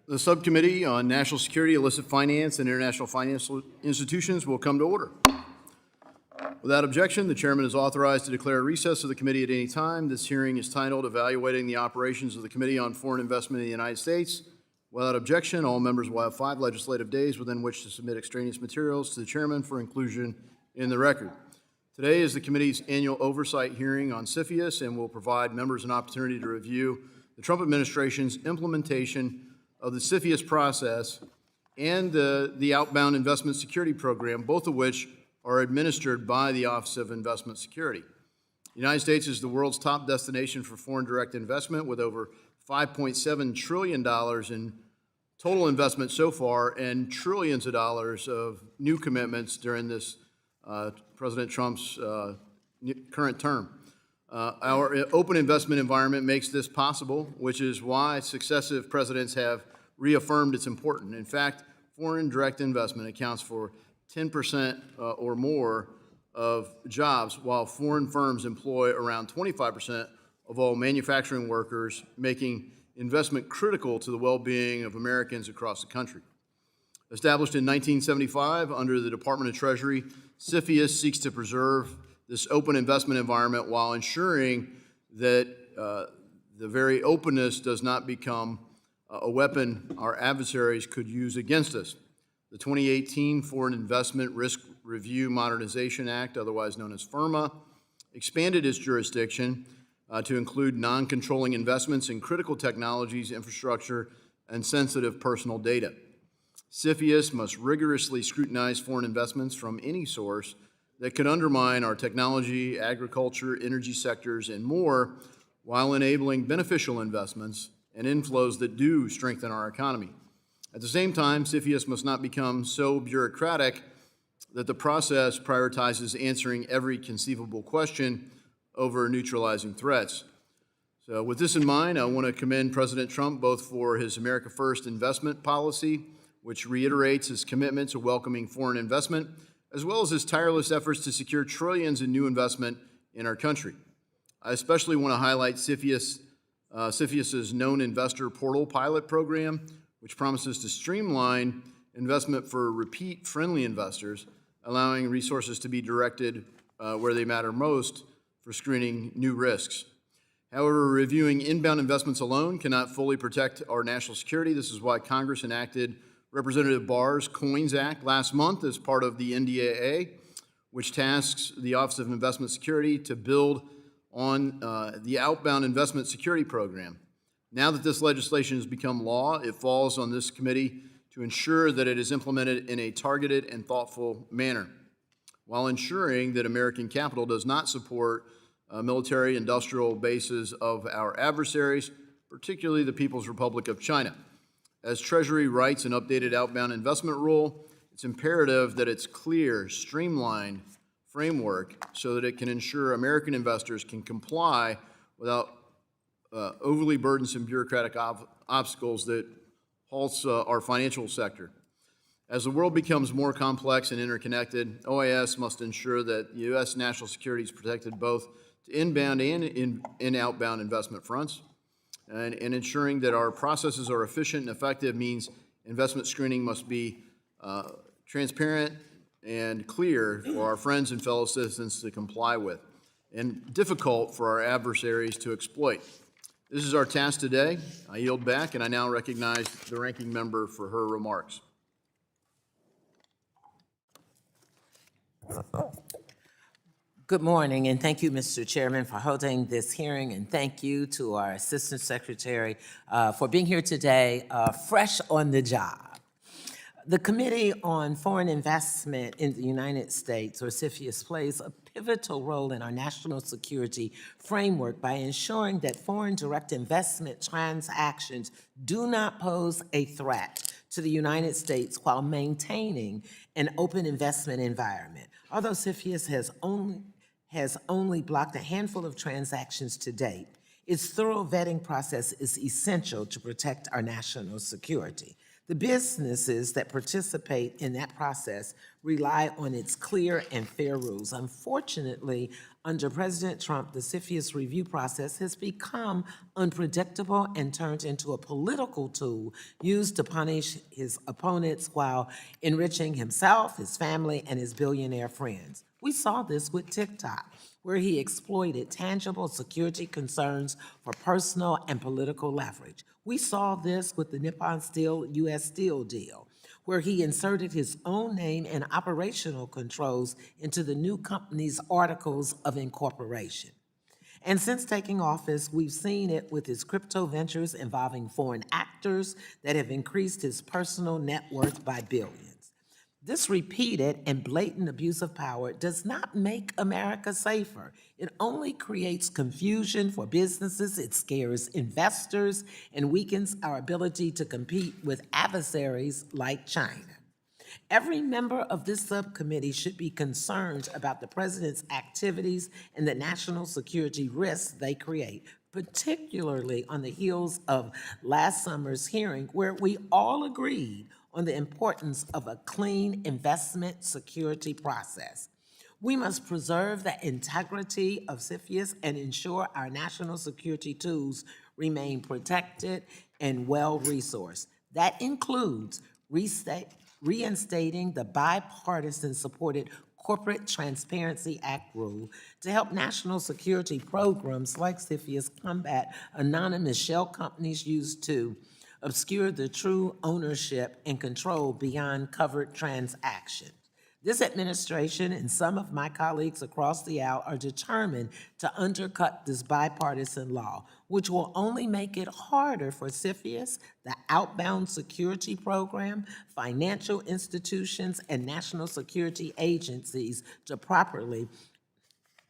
The Subcommittee on National Security, Illicit Finance, and International Financial Institutions will come to order. Without objection, the chairman is authorized to declare a recess of the committee at any time. This hearing is titled Evaluating the Operations of the Committee on Foreign Investment in the United States. Without objection, all members will have 5 legislative days within which to submit extraneous materials to the chairman for inclusion in the record. Today is the committee's annual oversight hearing on CFIUS and will provide members an opportunity to review the Trump administration's implementation of the CFIUS process and the Outbound Investment Security Program, both of which are administered by the Office of Investment Security. The United States is the world's top destination for foreign direct investment, with over $5.7 trillion in total investment so far and trillions of dollars of new commitments during this President Trump's current term. Our open investment environment makes this possible, which is why successive presidents have reaffirmed its importance. In fact, foreign direct investment accounts for 10% or more of jobs, while foreign firms employ around 25% of all manufacturing workers, making investment critical to the well-being of Americans across the country. Established in 1975 under the Department of Treasury, CFIUS seeks to preserve this open investment environment while ensuring that the very openness does not become a weapon our adversaries could use against us. The 2018 Foreign Investment Risk Review Modernization Act, otherwise known as FIRMA, expanded its jurisdiction to include non-controlling investments in critical technologies, infrastructure, and sensitive personal data. CFIUS must rigorously scrutinize foreign investments from any source that could undermine our technology, agriculture, energy sectors, and more, while enabling beneficial investments and inflows that do strengthen our economy. At the same time, CFIUS must not become so bureaucratic that the process prioritizes answering every conceivable question over neutralizing threats. So with this in mind, I want to commend President Trump both for his America First investment policy, which reiterates his commitment to welcoming foreign investment, as well as his tireless efforts to secure trillions in new investment in our country. I especially want to highlight CFIUS's Known Investor Portal pilot program, which promises to streamline investment for repeat friendly investors, allowing resources to be directed where they matter most for screening new risks. However, reviewing inbound investments alone cannot fully protect our national security. This is why Congress enacted Representative Barr's COINS Act last month as part of the NDAA, which tasks the Office of Investment Security to build on the Outbound Investment Security Program. Now that this legislation has become law, it falls on this committee to ensure that it is implemented in a targeted and thoughtful manner, while ensuring that American capital does not support military industrial bases of our adversaries, particularly the People's Republic of China. As Treasury writes an updated outbound investment rule, it's imperative that it's clear, streamlined framework so that it can ensure American investors can comply without overly burdensome bureaucratic obstacles that halts our financial sector. As the world becomes more complex and interconnected, OIS must ensure that U.S. national security is protected both to inbound and in outbound investment fronts. And ensuring that our processes are efficient and effective means investment screening must be transparent and clear for our friends and fellow citizens to comply with, and difficult for our adversaries to exploit. This is our task today. I yield back, and I now recognize the ranking member for her remarks. Good morning, and thank you, Mr. Chairman, for holding this hearing, and thank you to our Assistant Secretary for being here today, fresh on the job. The Committee on Foreign Investment in the United States, or CFIUS, plays a pivotal role in our national security framework by ensuring that foreign direct investment transactions do not pose a threat to the United States while maintaining an open investment environment. Although CFIUS has only blocked a handful of transactions to date, its thorough vetting process is essential to protect our national security. The businesses that participate in that process rely on its clear and fair rules. Unfortunately, Under President Trump, the CFIUS review process has become unpredictable and turned into a political tool used to punish his opponents while enriching himself, his family, and his billionaire friends. We saw this with TikTok, where he exploited tangible security concerns for personal and political leverage. We saw this with the Nippon Steel U.S. Steel deal, where he inserted his own name and operational controls into the new company's articles of incorporation. And since taking office, we've seen it with his crypto ventures involving foreign actors that have increased his personal net worth by billions. This repeated and blatant abuse of power does not make America safer. It only creates confusion for businesses, it scares investors, and weakens our ability to compete with adversaries like China. Every member of this subcommittee should be concerned about the president's activities and the national security risks they create, particularly on the heels of last summer's hearing where we all agreed on the importance of a clean investment security process. We must preserve the integrity of CFIUS and ensure our national security tools remain protected and well-resourced. That includes reinstating the bipartisan-supported Corporate Transparency Act rule to help national security programs like CFIUS combat anonymous shell companies used to obscure the true ownership and control beyond covered transactions. This administration and some of my colleagues across the aisle are determined to undercut this bipartisan law, which will only make it harder for CFIUS, the outbound security program, financial institutions, and national security agencies to properly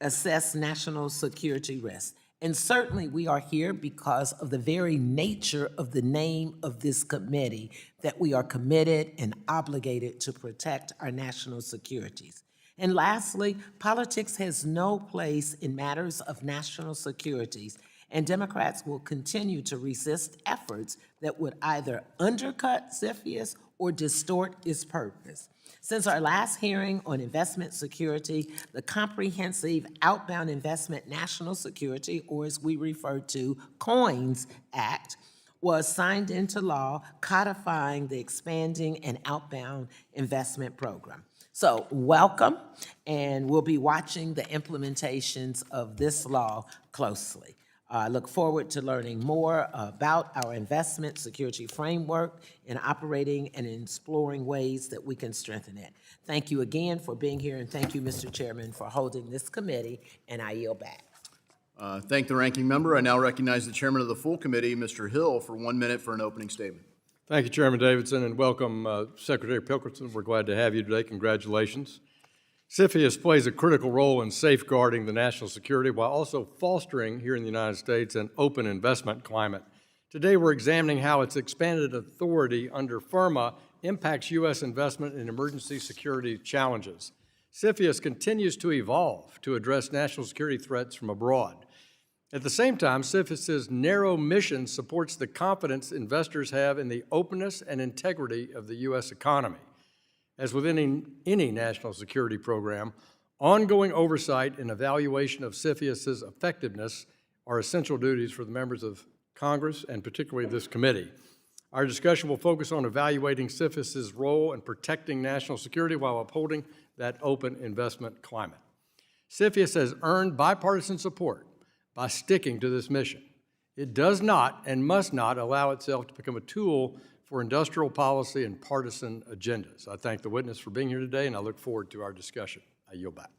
assess national security risks. And certainly we are here because of the very nature of the name of this committee, that we are committed and obligated to protect our national securities. And lastly, politics has no place in matters of national securities, and Democrats will continue to resist efforts that would either undercut CFIUS or distort its purpose. Since our last hearing on investment security, the Comprehensive Outbound Investment National Security, or as we refer to, COINS Act, was signed into law, codifying the expanding and outbound investment program. So welcome, and we'll be watching the implementations of this law closely. I look forward to learning more about our investment security framework and operating and exploring ways that we can strengthen it. Thank you again for being here, and thank you, Mr. Chairman, for holding this committee, and I yield back. Thank the ranking member. I now recognize the chairman of the full committee, Mr. Hill, for 1 minute for an opening statement. Thank you, Chairman Davidson, and welcome, Secretary Pilkington. We're glad to have you today. Congratulations. CFIUS plays a critical role in safeguarding the national security while also fostering, here in the United States, an open investment climate. Today, we're examining how its expanded authority under FIRMA impacts U.S. investment in emergency security challenges. CFIUS continues to evolve to address national security threats from abroad. At the same time, CFIUS's narrow mission supports the confidence investors have in the openness and integrity of the U.S. economy. As with any national security program, ongoing oversight and evaluation of CFIUS's effectiveness are essential duties for the members of Congress and particularly this committee. Our discussion will focus on evaluating CFIUS's role in protecting national security while upholding that open investment climate. CFIUS has earned bipartisan support by sticking to this mission. It does not and must not allow itself to become a tool for industrial policy and partisan agendas. I thank the witness for being here today, and I look forward to our discussion. I yield back.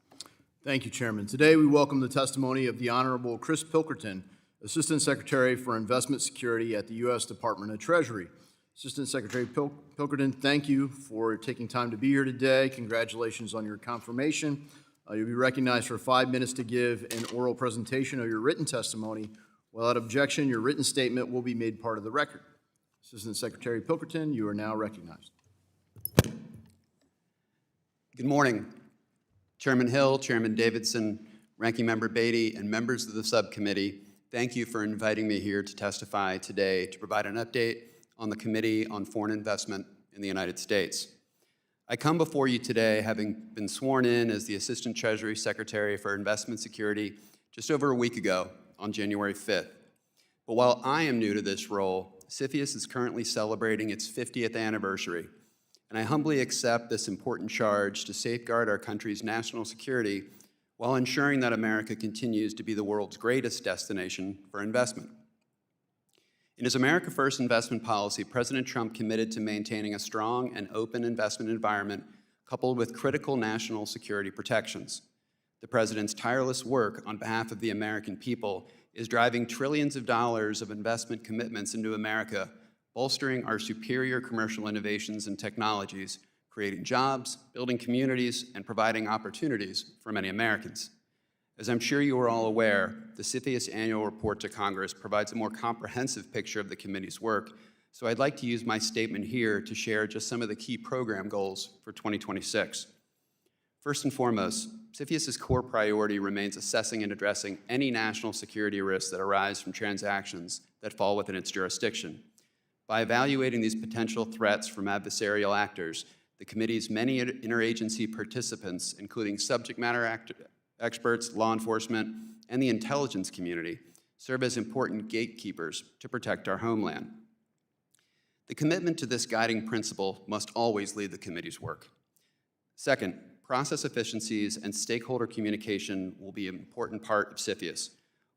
Thank you, Chairman. Today, we welcome the testimony of the Honorable Chris Pilkington, Assistant Secretary for Investment Security at the U.S. Department of Treasury. Assistant Secretary Pilkington, thank you for taking time to be here today. Congratulations on your confirmation. You'll be recognized for 5 minutes to give an oral presentation of your written testimony. Without objection, your written statement will be made part of the record. Assistant Secretary Pilkington, you are now recognized. Good morning, Chairman Hill, Chairman Davidson, Ranking Member Beatty, and members of the subcommittee. Thank you for inviting me here to testify today to provide an update on the Committee on Foreign Investment in the United States. I come before you today having been sworn in as the Assistant Treasury Secretary for Investment Security just over a week ago on January 5th. But while I am new to this role, CFIUS is currently celebrating its 50th anniversary, and I humbly accept this important charge to safeguard our country's national security while ensuring that America continues to be the world's greatest destination for investment. In his America First investment policy, President Trump committed to maintaining a strong and open investment environment coupled with critical national security protections. The President's tireless work on behalf of the American people is driving trillions of dollars of investment commitments into America, bolstering our superior commercial innovations and technologies, creating jobs, building communities, and providing opportunities for many Americans. As I'm sure you are all aware, the CFIUS annual report to Congress provides a more comprehensive picture of the committee's work, so I'd like to use my statement here to share just some of the key program goals for 2026. First and foremost, CFIUS's core priority remains assessing and addressing any national security risks that arise from transactions that fall within its jurisdiction. By evaluating these potential threats from adversarial actors, the committee's many interagency participants, including subject matter experts, law enforcement, and the intelligence community, serve as important gatekeepers to protect our homeland. The commitment to this guiding principle must always lead the committee's work. Second, process efficiencies and stakeholder communication will be an important part of CFIUS.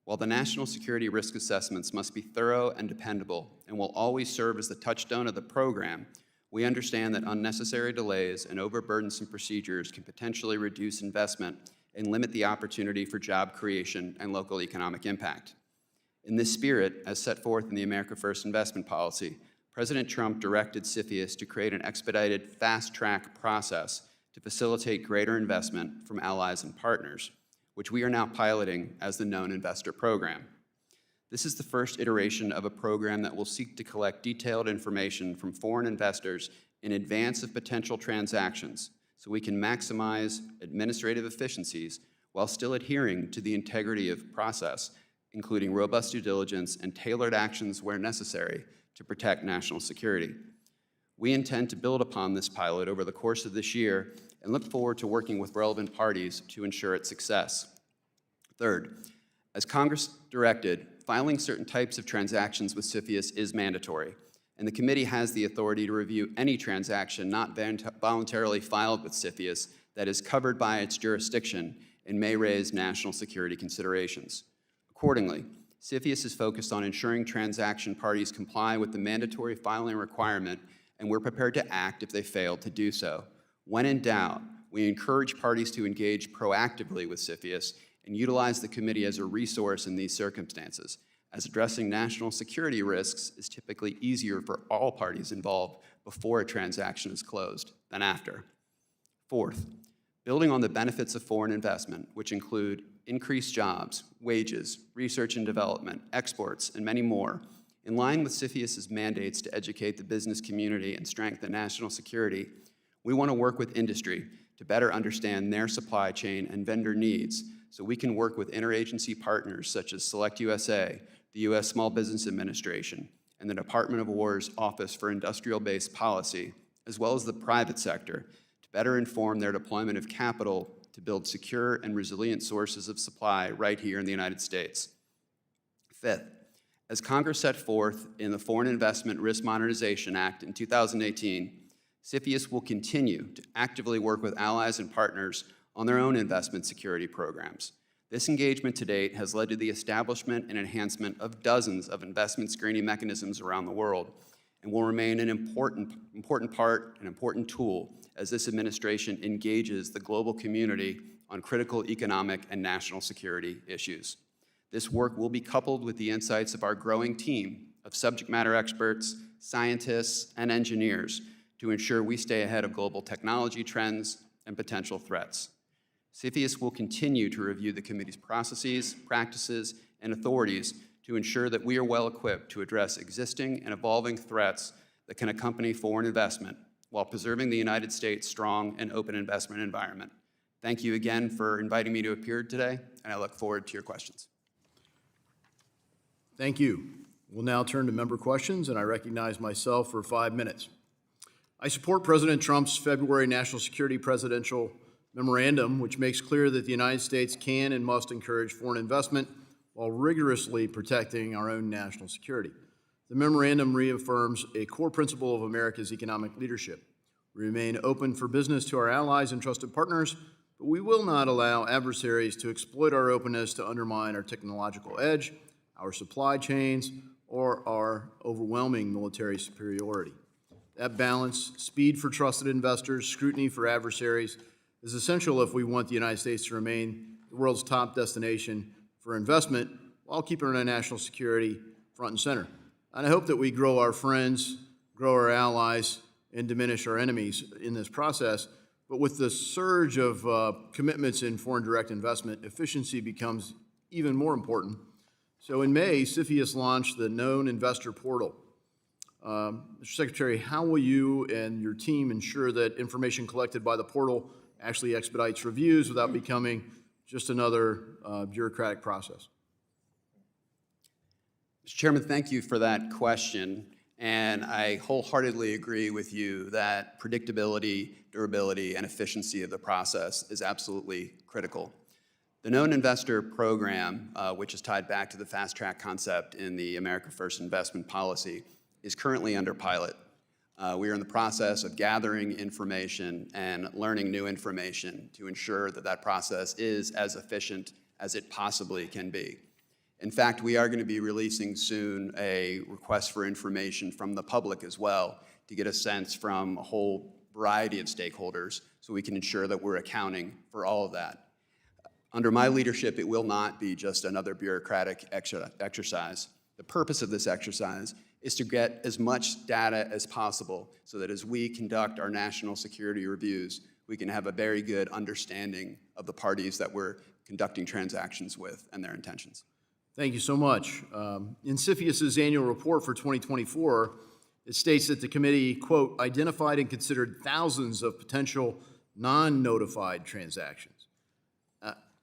While the national security risk assessments must be thorough and dependable and will always serve as the touchstone of the program, we understand that unnecessary delays and overburdensome procedures can potentially reduce investment and limit the opportunity for job creation and local economic impact. In this spirit, as set forth in the America First investment policy, President Trump directed CFIUS to create an expedited fast-track process to facilitate greater investment from allies and partners, which we are now piloting as the Known Investor Program. This is the first iteration of a program that will seek to collect detailed information from foreign investors in advance of potential transactions so we can maximize administrative efficiencies while still adhering to the integrity of process, including robust due diligence and tailored actions where necessary to protect national security. We intend to build upon this pilot over the course of this year and look forward to working with relevant parties to ensure its success. Third, as Congress directed, filing certain types of transactions with CFIUS is mandatory, and the committee has the authority to review any transaction not voluntarily filed with CFIUS that is covered by its jurisdiction and may raise national security considerations. Accordingly, CFIUS is focused on ensuring transaction parties comply with the mandatory filing requirement, and we're prepared to act if they fail to do so. When in doubt, we encourage parties to engage proactively with CFIUS and utilize the committee as a resource in these circumstances, as addressing national security risks is typically easier for all parties involved before a transaction is closed than after. Fourth, building on the benefits of foreign investment, which include increased jobs, wages, research and development, exports, and many more, in line with CFIUS's mandates to educate the business community and strengthen national security, we want to work with industry to better understand their supply chain and vendor needs so we can work with interagency partners such as Select USA, the U.S. Small Business Administration, and the Department of War's Office for Industrial-Based Policy, as well as the private sector, to better inform their deployment of capital to build secure and resilient sources of supply right here in the United States. Fifth, as Congress set forth in the Foreign Investment Risk Modernization Act in 2018, CFIUS will continue to actively work with allies and partners on their own investment security programs. This engagement to date has led to the establishment and enhancement of dozens of investment screening mechanisms around the world and will remain an important part, an important tool as this administration engages the global community on critical economic and national security issues. This work will be coupled with the insights of our growing team of subject matter experts, scientists, and engineers to ensure we stay ahead of global technology trends and potential threats. CFIUS will continue to review the committee's processes, practices, and authorities to ensure that we are well equipped to address existing and evolving threats that can accompany foreign investment while preserving the United States' strong and open investment environment. Thank you again for inviting me to appear today, and I look forward to your questions. Thank you. We'll now turn to member questions, and I recognize myself for 5 minutes. I support President Trump's February national security presidential memorandum, which makes clear that the United States can and must encourage foreign investment while rigorously protecting our own national security. The memorandum reaffirms a core principle of America's economic leadership. We remain open for business to our allies and trusted partners, but we will not allow adversaries to exploit our openness to undermine our technological edge, our supply chains, or our overwhelming military superiority. That balance, speed for trusted investors, scrutiny for adversaries, is essential if we want the United States to remain the world's top destination for investment while keeping our national security front and center. And I hope that we grow our friends, grow our allies, and diminish our enemies in this process. But with the surge of commitments in foreign direct investment, efficiency becomes even more important. So in May, CFIUS launched the Known Investor Portal. Mr. Secretary, how will you and your team ensure that information collected by the portal actually expedites reviews without becoming just another bureaucratic process? Mr. Chairman, thank you for that question. And I wholeheartedly agree with you that predictability, durability, and efficiency of the process is absolutely critical. The Known Investor Program, which is tied back to the fast track concept in the America First investment policy, is currently under pilot. We are in the process of gathering information and learning new information to ensure that that process is as efficient as it possibly can be. In fact, we are going to be releasing soon a request for information from the public as well to get a sense from a whole variety of stakeholders so we can ensure that we're accounting for all of that. Under my leadership, it will not be just another bureaucratic exercise. The purpose of this exercise is to get as much data as possible so that as we conduct our national security reviews, we can have a very good understanding of the parties that we're conducting transactions with and their intentions. Thank you so much. In CFIUS's annual report for 2024, it states that the committee, quote, identified and considered thousands of potential non-notified transactions.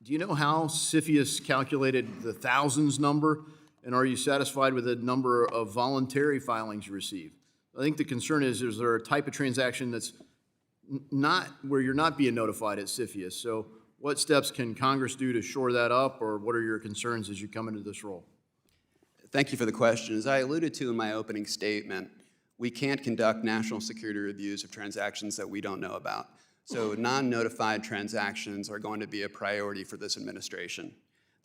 Do you know how CFIUS calculated the thousands number, and are you satisfied with the number of voluntary filings you received? I think the concern is there a type of transaction that's not where you're not being notified at CFIUS? So what steps can Congress do to shore that up, or what are your concerns as you come into this role? Thank you for the question. As I alluded to in my opening statement, we can't conduct national security reviews of transactions that we don't know about. So non-notified transactions are going to be a priority for this administration.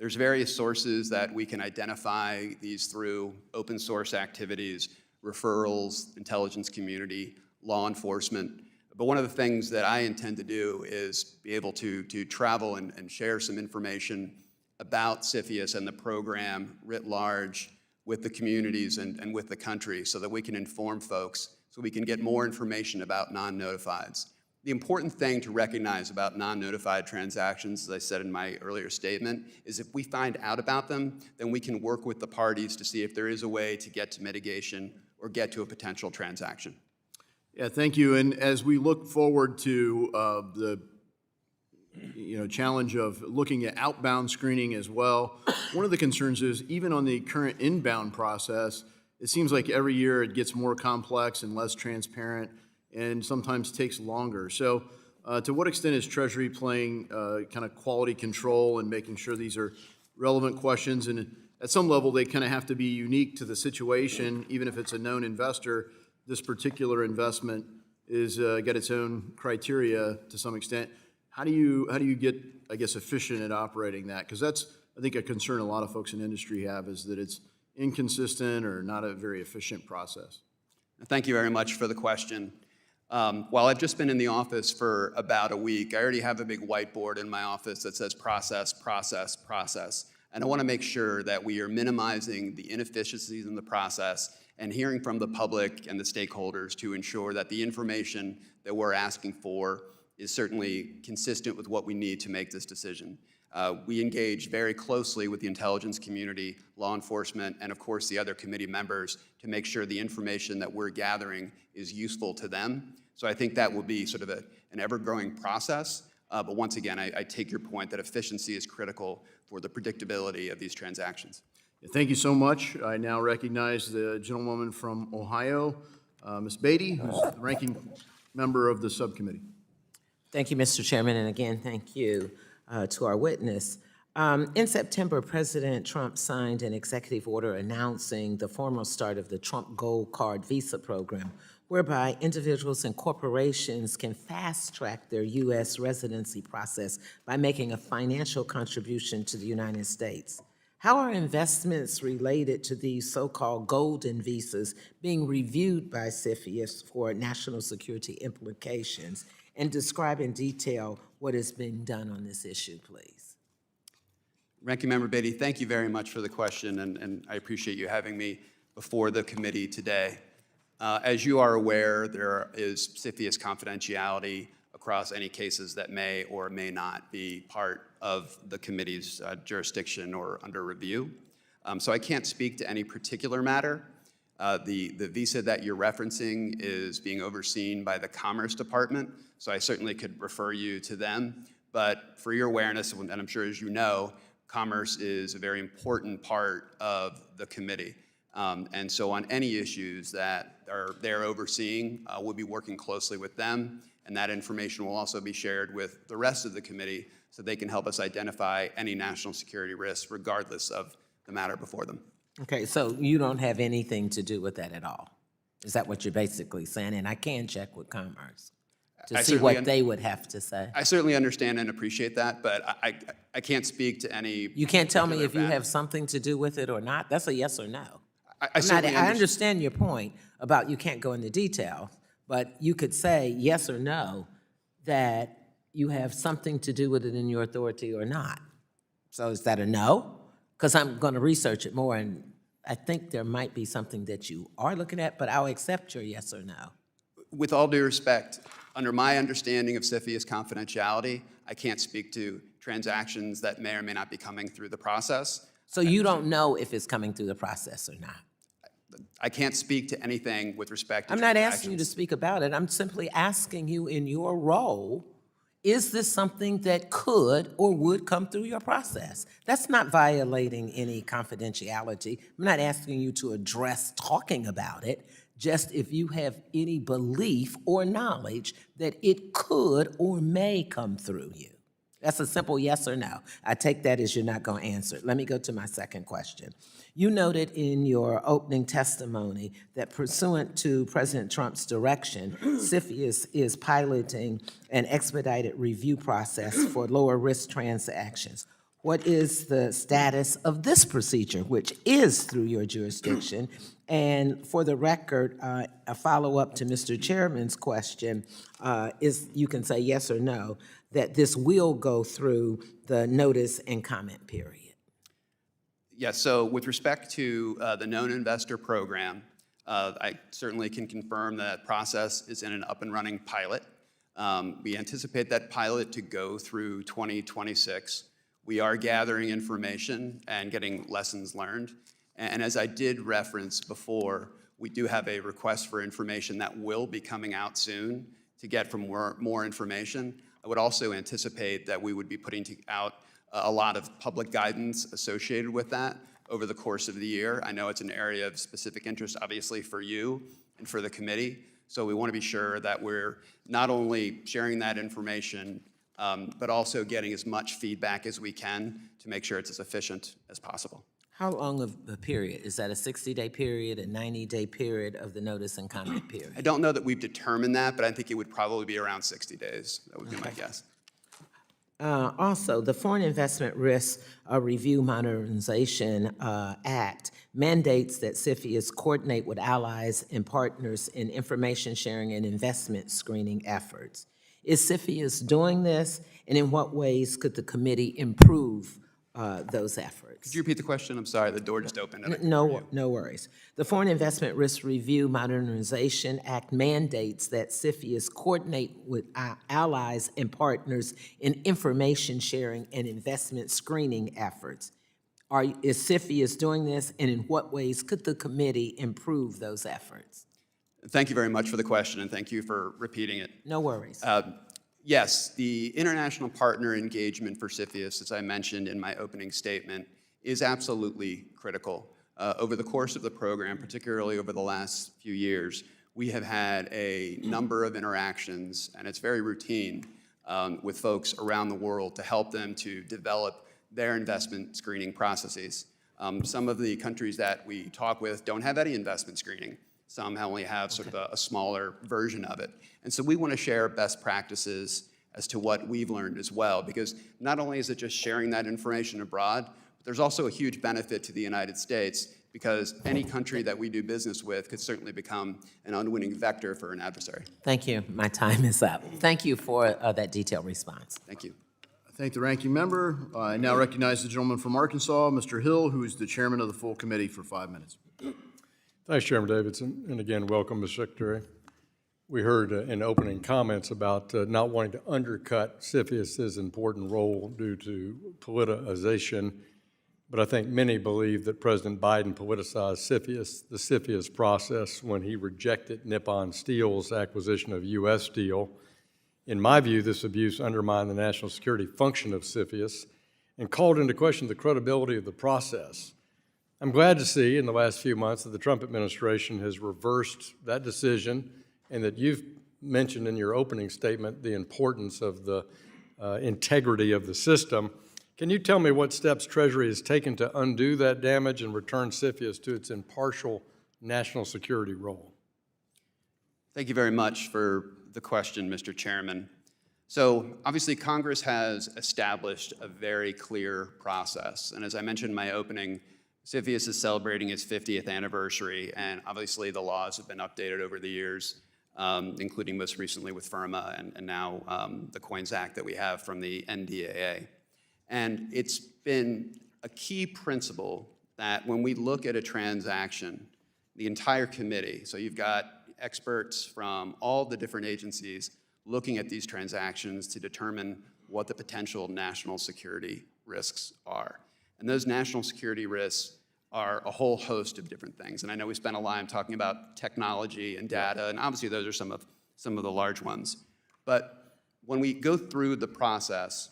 There's various sources that we can identify these through: open source activities, referrals, intelligence community, law enforcement. But one of the things that I intend to do is be able to travel and share some information about CFIUS and the program writ large with the communities and with the country so that we can inform folks, so we can get more information about non-notifieds. The important thing to recognize about non-notified transactions, as I said in my earlier statement, is if we find out about them, then we can work with the parties to see if there is a way to get to mitigation or get to a potential transaction. Yeah, thank you. And as we look forward to the challenge of looking at outbound screening as well, one of the concerns is even on the current inbound process, it seems like every year it gets more complex and less transparent, and sometimes takes longer. So to what extent is Treasury playing kind of quality control and making sure these are relevant questions? And at some level, they kind of have to be unique to the situation, even if it's a known investor. This particular investment is got its own criteria to some extent. How do you get, I guess, efficient at operating that? Because that's, I think, a concern a lot of folks in industry have, is that it's inconsistent or not a very efficient process. Thank you very much for the question. While I've just been in the office for about a week, I already have a big whiteboard in my office that says process, process, process. And I want to make sure that we are minimizing the inefficiencies in the process and hearing from the public and the stakeholders to ensure that the information that we're asking for is certainly consistent with what we need to make this decision. We engage very closely with the intelligence community, law enforcement, and of course the other committee members to make sure the information that we're gathering is useful to them. So I think that will be sort of an ever-growing process. But once again, I take your point that efficiency is critical for the predictability of these transactions. Thank you so much. I now recognize the gentlewoman from Ohio, Ms. Beatty, who's the ranking member of the subcommittee. Thank you, Mr. Chairman, and again, thank you to our witness. In September, President Trump signed an executive order announcing the formal start of the Trump Gold Card Visa program, whereby individuals and corporations can fast-track their U.S. residency process by making a financial contribution to the United States. How are investments related to these so-called golden visas being reviewed by CFIUS for national security implications? And describe in detail what is being done on this issue, please. Ranking Member Beatty, thank you very much for the question, and I appreciate you having me before the committee today. As you are aware, there is CFIUS confidentiality across any cases that may or may not be part of the committee's jurisdiction or under review. So I can't speak to any particular matter. The visa that you're referencing is being overseen by the Commerce Department, so I certainly could refer you to them. But for your awareness, and I'm sure as you know, commerce is a very important part of the committee. And so on any issues that they're overseeing, we'll be working closely with them, and that information will also be shared with the rest of the committee so they can help us identify any national security risks regardless of the matter before them. Okay, so you don't have anything to do with that at all? Is that what you're basically saying? And I can check with Commerce to see what they would have to say. I certainly understand and appreciate that, but I can't speak to any. You can't tell me if you matter. have something to do with it or not? That's a yes or no. I understand your point about you can't go into detail, but you could say yes or no that you have something to do with it in your authority or not. So is that a no? Because I'm going to research it more, and I think there might be something that you are looking at, but I'll accept your yes or no. With all due respect, under my understanding of CFIUS confidentiality, I can't speak to transactions that may or may not be coming through the process. So you don't know if it's coming through the process or not? I can't speak to anything with respect to I'm not asking you to speak about it. I'm simply asking you in your role, is this something that could or would come through your process? That's not violating any confidentiality. I'm not asking you to address talking about it, just if you have any belief or knowledge that it could or may come through you. That's a simple yes or no. I take that as you're not going to answer it. Let me go to my second question. You noted in your opening testimony that pursuant to President Trump's direction, CFIUS is piloting an expedited review process for lower risk transactions. What is the status of this procedure, which is through your jurisdiction? And for the record, a follow-up to Mr. Chairman's question is you can say yes or no, that this will go through the notice and comment period. Yes, so with respect to the known investor program, I certainly can confirm that process is in an up and running pilot. We anticipate that pilot to go through 2026. We are gathering information and getting lessons learned. And as I did reference before, we do have a request for information that will be coming out soon to get from more information. I would also anticipate that we would be putting out a lot of public guidance associated with that over the course of the year. I know it's an area of specific interest, obviously, for you and for the committee. So we want to be sure that we're not only sharing that information, but also getting as much feedback as we can to make sure it's as efficient as possible. How long of a period? Is that a 60-day period, a 90-day period of the notice and comment period? I don't know that we've determined that, but I think it would probably be around 60 days. That would be my guess. Also, the Foreign Investment Risk Review Modernization Act mandates that CFIUS coordinate with allies and partners in information sharing and investment screening efforts. Is CFIUS doing this, and in what ways could the committee improve those efforts? Could you repeat the question? I'm sorry, the door just opened. And I couldn't hear you. No worries. The Foreign Investment Risk Review Modernization Act mandates that CFIUS coordinate with our allies and partners in information sharing and investment screening efforts. Is CFIUS doing this, and in what ways could the committee improve those efforts? Thank you very much for the question, and thank you for repeating it. No worries. Yes, the international partner engagement for CFIUS, as I mentioned in my opening statement, is absolutely critical. Over the course of the program, particularly over the last few years, we have had a number of interactions, and it's very routine, with folks around the world to help them to develop their investment screening processes. Some of the countries that we talk with don't have any investment screening. Some only have sort of a smaller version of it. And so we want to share best practices as to what we've learned as well, because not only is it just sharing that information abroad, but there's also a huge benefit to the United States, because any country that we do business with could certainly become an unwitting vector for an adversary. Thank you. My time is up. Thank you for that detailed response. Thank you. I thank the ranking member. I now recognize the gentleman from Arkansas, Mr. Hill, who is the chairman of the full committee, for 5 minutes. Thanks, Chairman Davidson, and again, welcome, Mr. Secretary. We heard in opening comments about not wanting to undercut CFIUS's important role due to politicization, but I think many believe that President Biden politicized the CFIUS process when he rejected Nippon Steel's acquisition of U.S. Steel. In my view, this abuse undermined the national security function of CFIUS and called into question the credibility of the process. I'm glad to see in the last few months that the Trump administration has reversed that decision, and that you've mentioned in your opening statement the importance of the integrity of the system. Can you tell me what steps Treasury has taken to undo that damage and return CFIUS to its impartial national security role? Thank you very much for the question, Mr. Chairman. So obviously Congress has established a very clear process. And as I mentioned in my opening, CFIUS is celebrating its 50th anniversary, and obviously the laws have been updated over the years, including most recently with FIRMA and now the COINS Act that we have from the NDAA. And it's been a key principle that when we look at a transaction, the entire committee, so you've got experts from all the different agencies looking at these transactions to determine what the potential national security risks are. And those national security risks are a whole host of different things. And I know we spent a lot of time talking about technology and data, and obviously those are some of the large ones. But when we go through the process,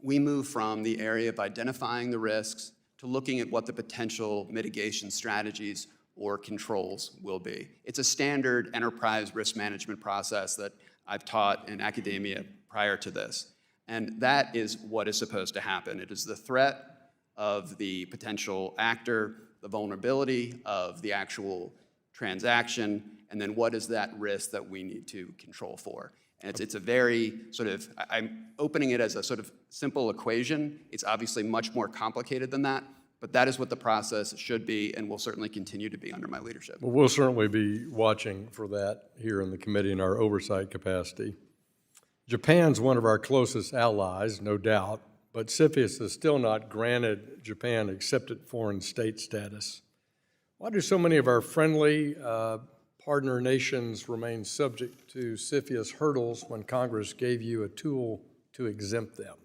we move from the area of identifying the risks to looking at what the potential mitigation strategies or controls will be. It's a standard enterprise risk management process that I've taught in academia prior to this. And that is what is supposed to happen. It is the threat of the potential actor, the vulnerability of the actual transaction, and then what is that risk that we need to control for. And it's a very sort of, I'm opening it as a sort of simple equation. It's obviously much more complicated than that, but that is what the process should be and will certainly continue to be under my leadership. Well, we'll certainly be watching for that here in the committee in our oversight capacity. Japan's one of our closest allies, no doubt, but CFIUS has still not granted Japan accepted foreign state status. Why do so many of our friendly partner nations remain subject to CFIUS hurdles when Congress gave you a tool to exempt them?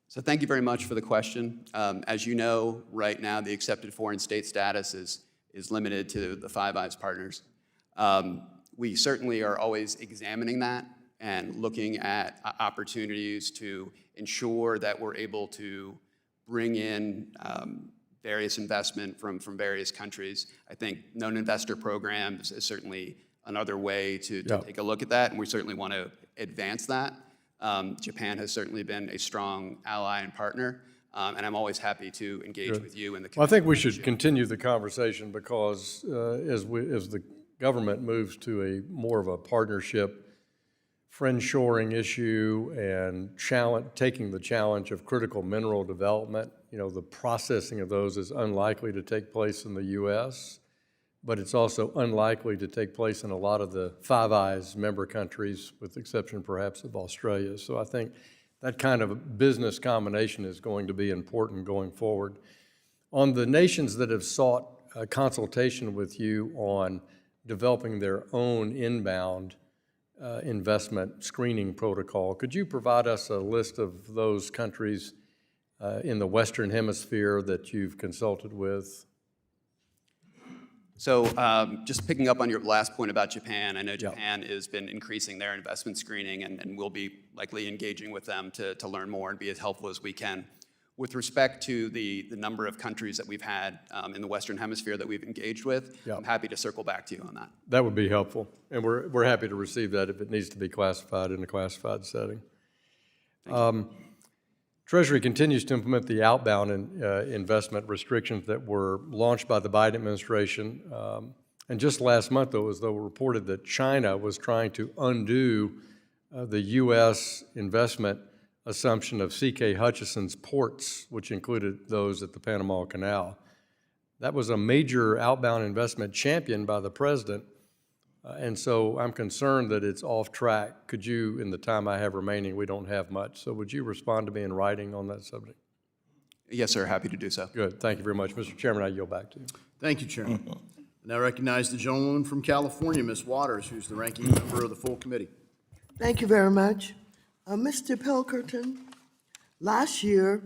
So thank you very much for the question. As you know, right now the accepted foreign state status is limited to the Five Eyes partners. We certainly are always examining that and looking at opportunities to ensure that we're able to bring in various investment from various countries. I think known investor programs is certainly another way to take a look at that, and we certainly want to advance that. Japan has certainly been a strong ally and partner, and I'm always happy to engage with you in the community. Well, I think we should continue the conversation because as the government moves to a more of a partnership, friendshoring issue and taking the challenge of critical mineral development, the processing of those is unlikely to take place in the U.S., but it's also unlikely to take place in a lot of the Five Eyes member countries, with the exception perhaps of Australia. So I think that kind of business combination is going to be important going forward. On the nations that have sought a consultation with you on developing their own inbound investment screening protocol, could you provide us a list of those countries in the Western Hemisphere that you've consulted with? So just picking up on your last point about Japan, I know Japan has been increasing their investment screening, and we'll be likely engaging with them to learn more and be as helpful as we can. With respect to the number of countries that we've had in the Western Hemisphere that we've engaged with, Yeah. I'm happy to circle back to you on that. That would be helpful, and we're happy to receive that if it needs to be classified in a classified setting. Treasury continues to implement the outbound investment restrictions that were launched by the Biden administration. And just last month, though, it was reported that China was trying to undo the U.S. investment assumption of C.K. Hutchison's ports, which included those at the Panama Canal. That was a major outbound investment championed by the president, and so I'm concerned that it's off track. Could you, in the time I have remaining, we don't have much, so would you respond to me in writing on that subject? Yes, sir, happy to do so. Good, thank you very much. Mr. Chairman, I yield back to you. Thank you, Chairman. I now recognize the gentlewoman from California, Ms. Waters, who's the ranking member of the full committee. Thank you very much. Mr. Pilkerton, last year,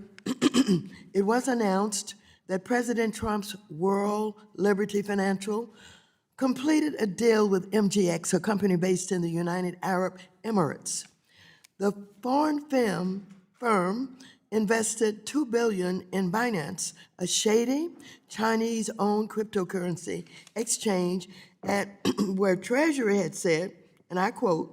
it was announced that President Trump's World Liberty Financial completed a deal with MGX, a company based in the United Arab Emirates. The foreign firm invested $2 billion in Binance, a shady Chinese-owned cryptocurrency exchange where Treasury had said, and I quote,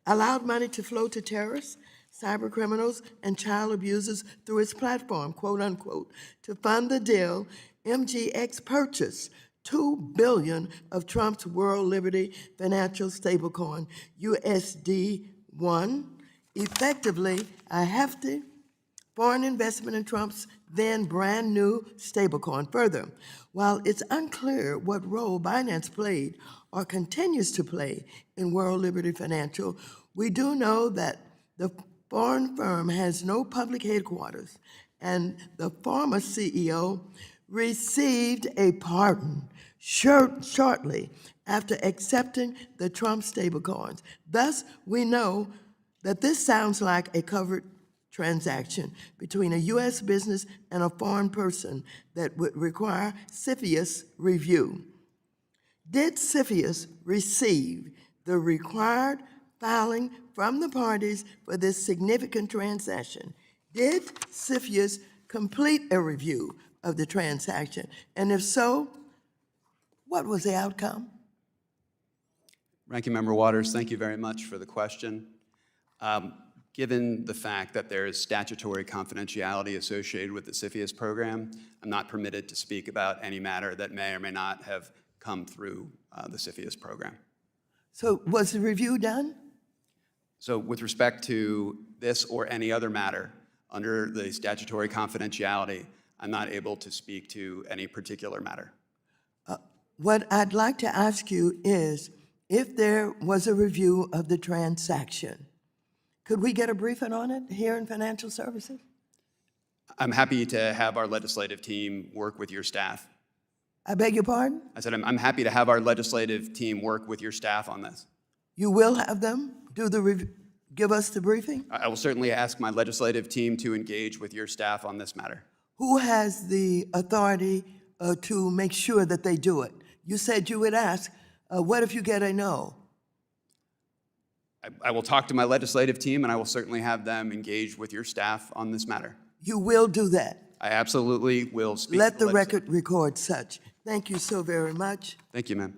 allowed money to flow to terrorists, cyber criminals, and child abusers through its platform, quote unquote. To fund the deal, MGX purchased $2 billion of Trump's World Liberty Financial stablecoin, USD1, effectively a hefty foreign investment in Trump's then brand new stablecoin. Further, while it's unclear what role Binance played or continues to play in World Liberty Financial, we do know that the foreign firm has no public headquarters, and the former CEO received a pardon shortly after accepting the Trump stablecoins. Thus, we know that this sounds like a covered transaction between a U.S. business and a foreign person that would require CFIUS review. Did CFIUS receive the required filing from the parties for this significant transaction? Did CFIUS complete a review of the transaction? And if so, what was the outcome? Ranking Member Waters, thank you very much for the question. Given the fact that there is statutory confidentiality associated with the CFIUS program, I'm not permitted to speak about any matter that may or may not have come through the CFIUS program. So was the review done? So with respect to this or any other matter, under the statutory confidentiality, I'm not able to speak to any particular matter. What I'd like to ask you is, if there was a review of the transaction, could we get a briefing on it here in Financial Services? I'm happy to have our legislative team work with your staff. I beg your pardon? I said I'm happy to have our legislative team work with your staff on this. You will have them do the review, give us the briefing? I will certainly ask my legislative team to engage with your staff on this matter. Who has the authority to make sure that they do it? You said you would ask. What if you get a no? I will talk to my legislative team, and I will certainly have them engage with your staff on this matter. You will do that. I absolutely will speak. Let to the record record such. Thank you so very much. Thank you, ma'am.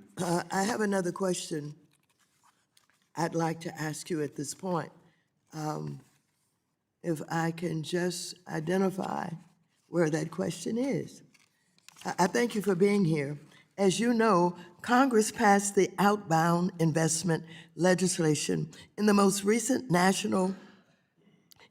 I have another question I'd like to ask you at this point. If I can just identify where that question is. I thank you for being here. As you know, Congress passed the outbound investment legislation in the most recent National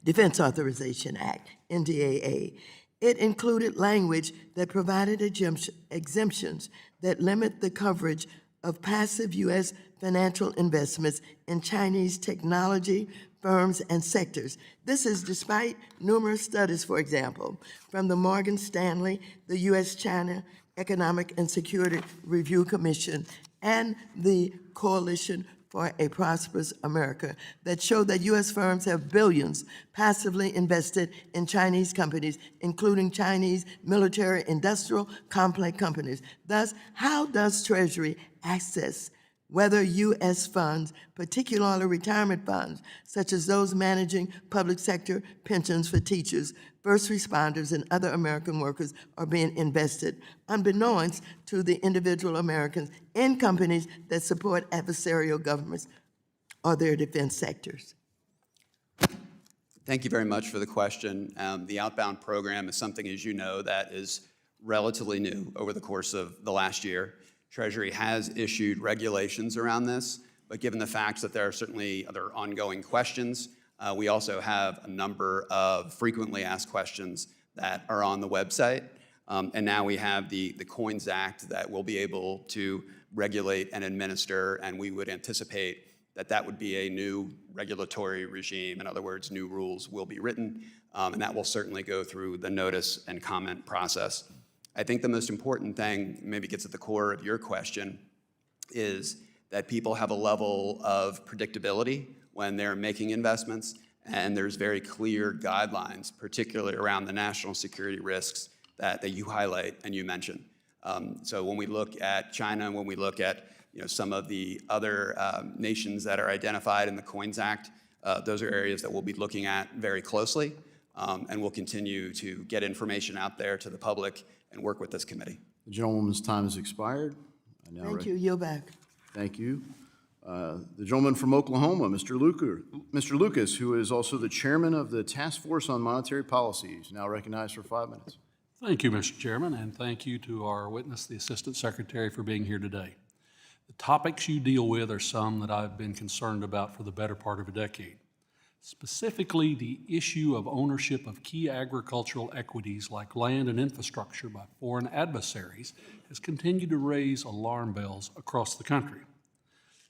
Defense Authorization Act, NDAA. It included language that provided exemptions that limit the coverage of passive U.S. financial investments in Chinese technology firms and sectors. This is despite numerous studies, for example, from the Morgan Stanley, the U.S.-China Economic and Security Review Commission, and the Coalition for a Prosperous America that show that U.S. firms have billions passively invested in Chinese companies, including Chinese military industrial complex companies. Thus, how does Treasury access whether U.S. funds, particularly retirement funds, such as those managing public sector pensions for teachers, first responders, and other American workers, are being invested, unbeknownst to the individual Americans, in companies that support adversarial governments or their defense sectors? Thank you very much for the question. The outbound program is something, as you know, that is relatively new over the course of the last year. Treasury has issued regulations around this, but given the fact that there are certainly other ongoing questions, we also have a number of frequently asked questions that are on the website. And now we have the COINS Act that will be able to regulate and administer, and we would anticipate that that would be a new regulatory regime. In other words, new rules will be written, and that will certainly go through the notice and comment process. I think the most important thing, maybe gets at the core of your question, is that people have a level of predictability when they're making investments, and there's very clear guidelines, particularly around the national security risks that you highlight and you mention. So when we look at China, when we look at some of the other nations that are identified in the COINS Act, those are areas that we'll be looking at very closely, and we'll continue to get information out there to the public and work with this committee. The gentleman's time has expired. Thank you. Yield back. Thank you. The gentleman from Oklahoma, Mr. Lucas, who is also the chairman of the Task Force on Monetary Policy, is now recognized for 5 minutes. Thank you, Mr. Chairman, and thank you to our witness, the Assistant Secretary, for being here today. The topics you deal with are some that I've been concerned about for the better part of a decade. Specifically, the issue of ownership of key agricultural equities like land and infrastructure by foreign adversaries has continued to raise alarm bells across the country.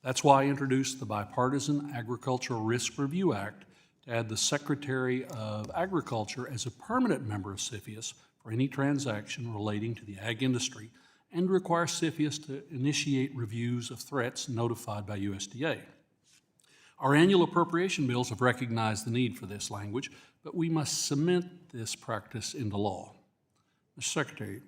That's why I introduced the Bipartisan Agricultural Risk Review Act to add the Secretary of Agriculture as a permanent member of CFIUS for any transaction relating to the ag industry, and require CFIUS to initiate reviews of threats notified by USDA. Our annual appropriation bills have recognized the need for this language, but we must cement this practice into law. Mr. Secretary,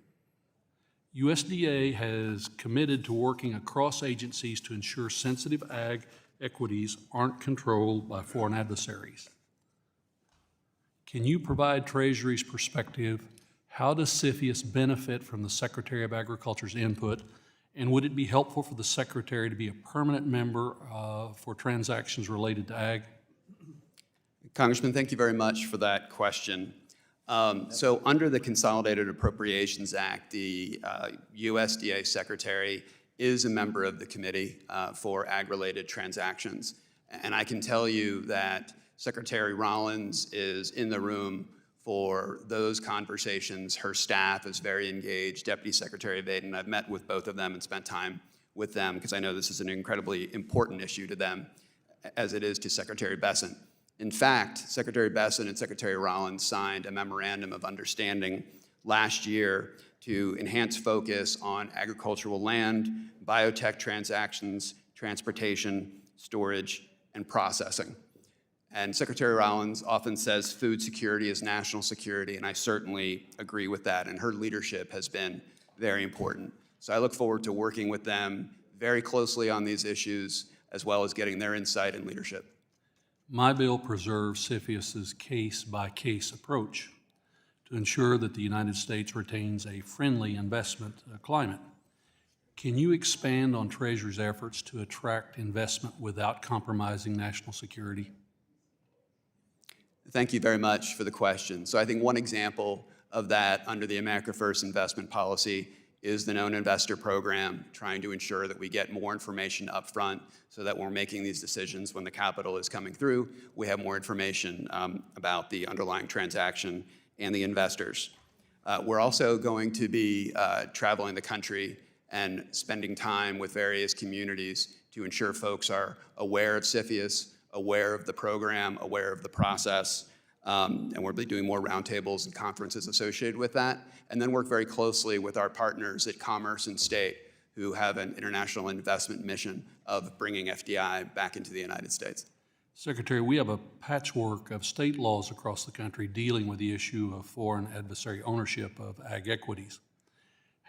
USDA has committed to working across agencies to ensure sensitive ag equities aren't controlled by foreign adversaries. Can you provide Treasury's perspective? How does CFIUS benefit from the Secretary of Agriculture's input? And would it be helpful for the Secretary to be a permanent member for transactions related to ag? Congressman, thank you very much for that question. So under the Consolidated Appropriations Act, the USDA Secretary is a member of the Committee for Ag-related transactions. And I can tell you that Secretary Rollins is in the room for those conversations. Her staff is very engaged. Deputy Secretary Vaden, I've met with both of them and spent time with them because I know this is an incredibly important issue to them, as it is to Secretary Besant. In fact, Secretary Besant and Secretary Rollins signed a memorandum of understanding last year to enhance focus on agricultural land, biotech transactions, transportation, storage, and processing. And Secretary Rollins often says food security is national security, and I certainly agree with that, and her leadership has been very important. So I look forward to working with them very closely on these issues, as well as getting their insight and leadership. My bill preserves CFIUS's case-by-case approach to ensure that the United States retains a friendly investment climate. Can you expand on Treasury's efforts to attract investment without compromising national security? Thank you very much for the question. So I think one example of that under the America First investment policy is the known investor program, trying to ensure that we get more information up front so that when we're making these decisions when the capital is coming through, we have more information about the underlying transaction and the investors. We're also going to be traveling the country and spending time with various communities to ensure folks are aware of CFIUS, aware of the program, aware of the process, and we'll be doing more roundtables and conferences associated with that, and then work very closely with our partners at Commerce and State, who have an international investment mission of bringing FDI back into the United States. Secretary, we have a patchwork of state laws across the country dealing with the issue of foreign adversary ownership of ag equities.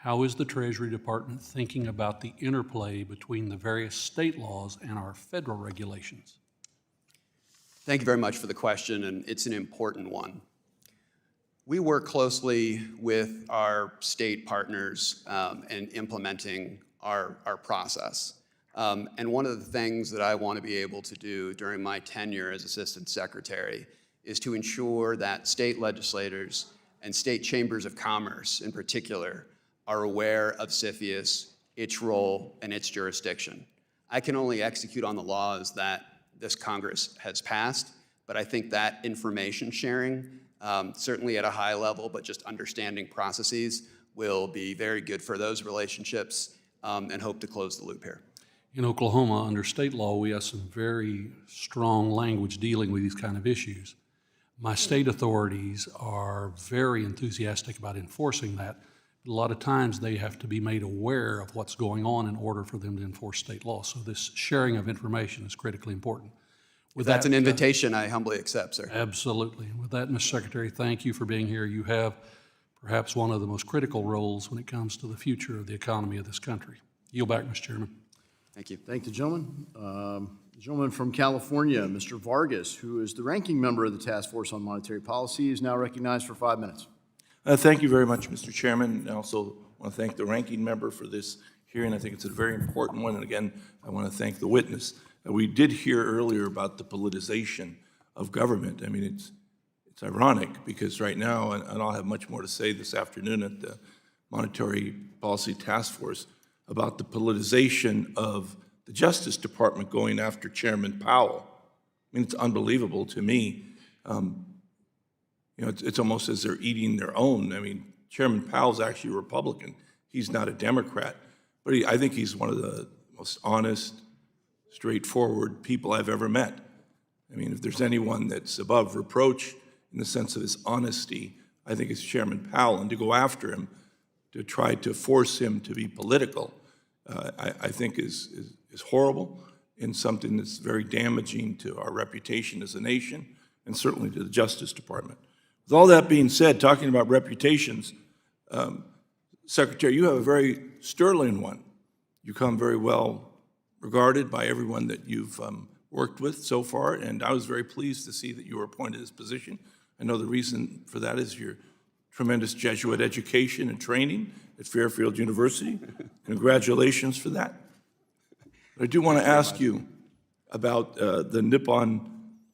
How is the Treasury Department thinking about the interplay between the various state laws and our federal regulations? Thank you very much for the question, and it's an important one. We work closely with our state partners in implementing our process. And one of the things that I want to be able to do during my tenure as Assistant Secretary is to ensure that state legislators and state chambers of commerce in particular are aware of CFIUS, its role, and its jurisdiction. I can only execute on the laws that this Congress has passed, but I think that information sharing, certainly at a high level, but just understanding processes will be very good for those relationships and hope to close the loop here. In Oklahoma, under state law, we have some very strong language dealing with these kind of issues. My state authorities are very enthusiastic about enforcing that. A lot of times they have to be made aware of what's going on in order for them to enforce state law. So this sharing of information is critically important. If that's an invitation, I humbly accept, sir. Absolutely. And with that, Mr. Secretary, thank you for being here. You have perhaps one of the most critical roles when it comes to the future of the economy of this country. Yield back, Mr. Chairman. Thank you. Thank the gentleman. The gentleman from California, Mr. Vargas, who is the ranking member of the Task Force on Monetary Policy, is now recognized for 5 minutes. Thank you very much, Mr. Chairman. I also want to thank the ranking member for this hearing. I think it's a very important one. And again, I want to thank the witness. We did hear earlier about the politicization of government. I mean, it's ironic because right now, and I'll have much more to say this afternoon at the Monetary Policy Task Force about the politicization of the Justice Department going after Chairman Powell. I mean, it's unbelievable to me. You know, it's almost as they're eating their own. I mean, Chairman Powell's actually a Republican. He's not a Democrat. But I think he's one of the most honest, straightforward people I've ever met. I mean, if there's anyone that's above reproach in the sense of his honesty, I think it's Chairman Powell. And to go after him, to try to force him to be political, I think is horrible and something that's very damaging to our reputation as a nation and certainly to the Justice Department. With all that being said, talking about reputations, Secretary, you have a very sterling one. You come very well regarded by everyone that you've worked with so far, and I was very pleased to see that you were appointed to this position. I know the reason for that is your tremendous Jesuit education and training at Fairfield University. Congratulations for that. But I do want to ask you about the Nippon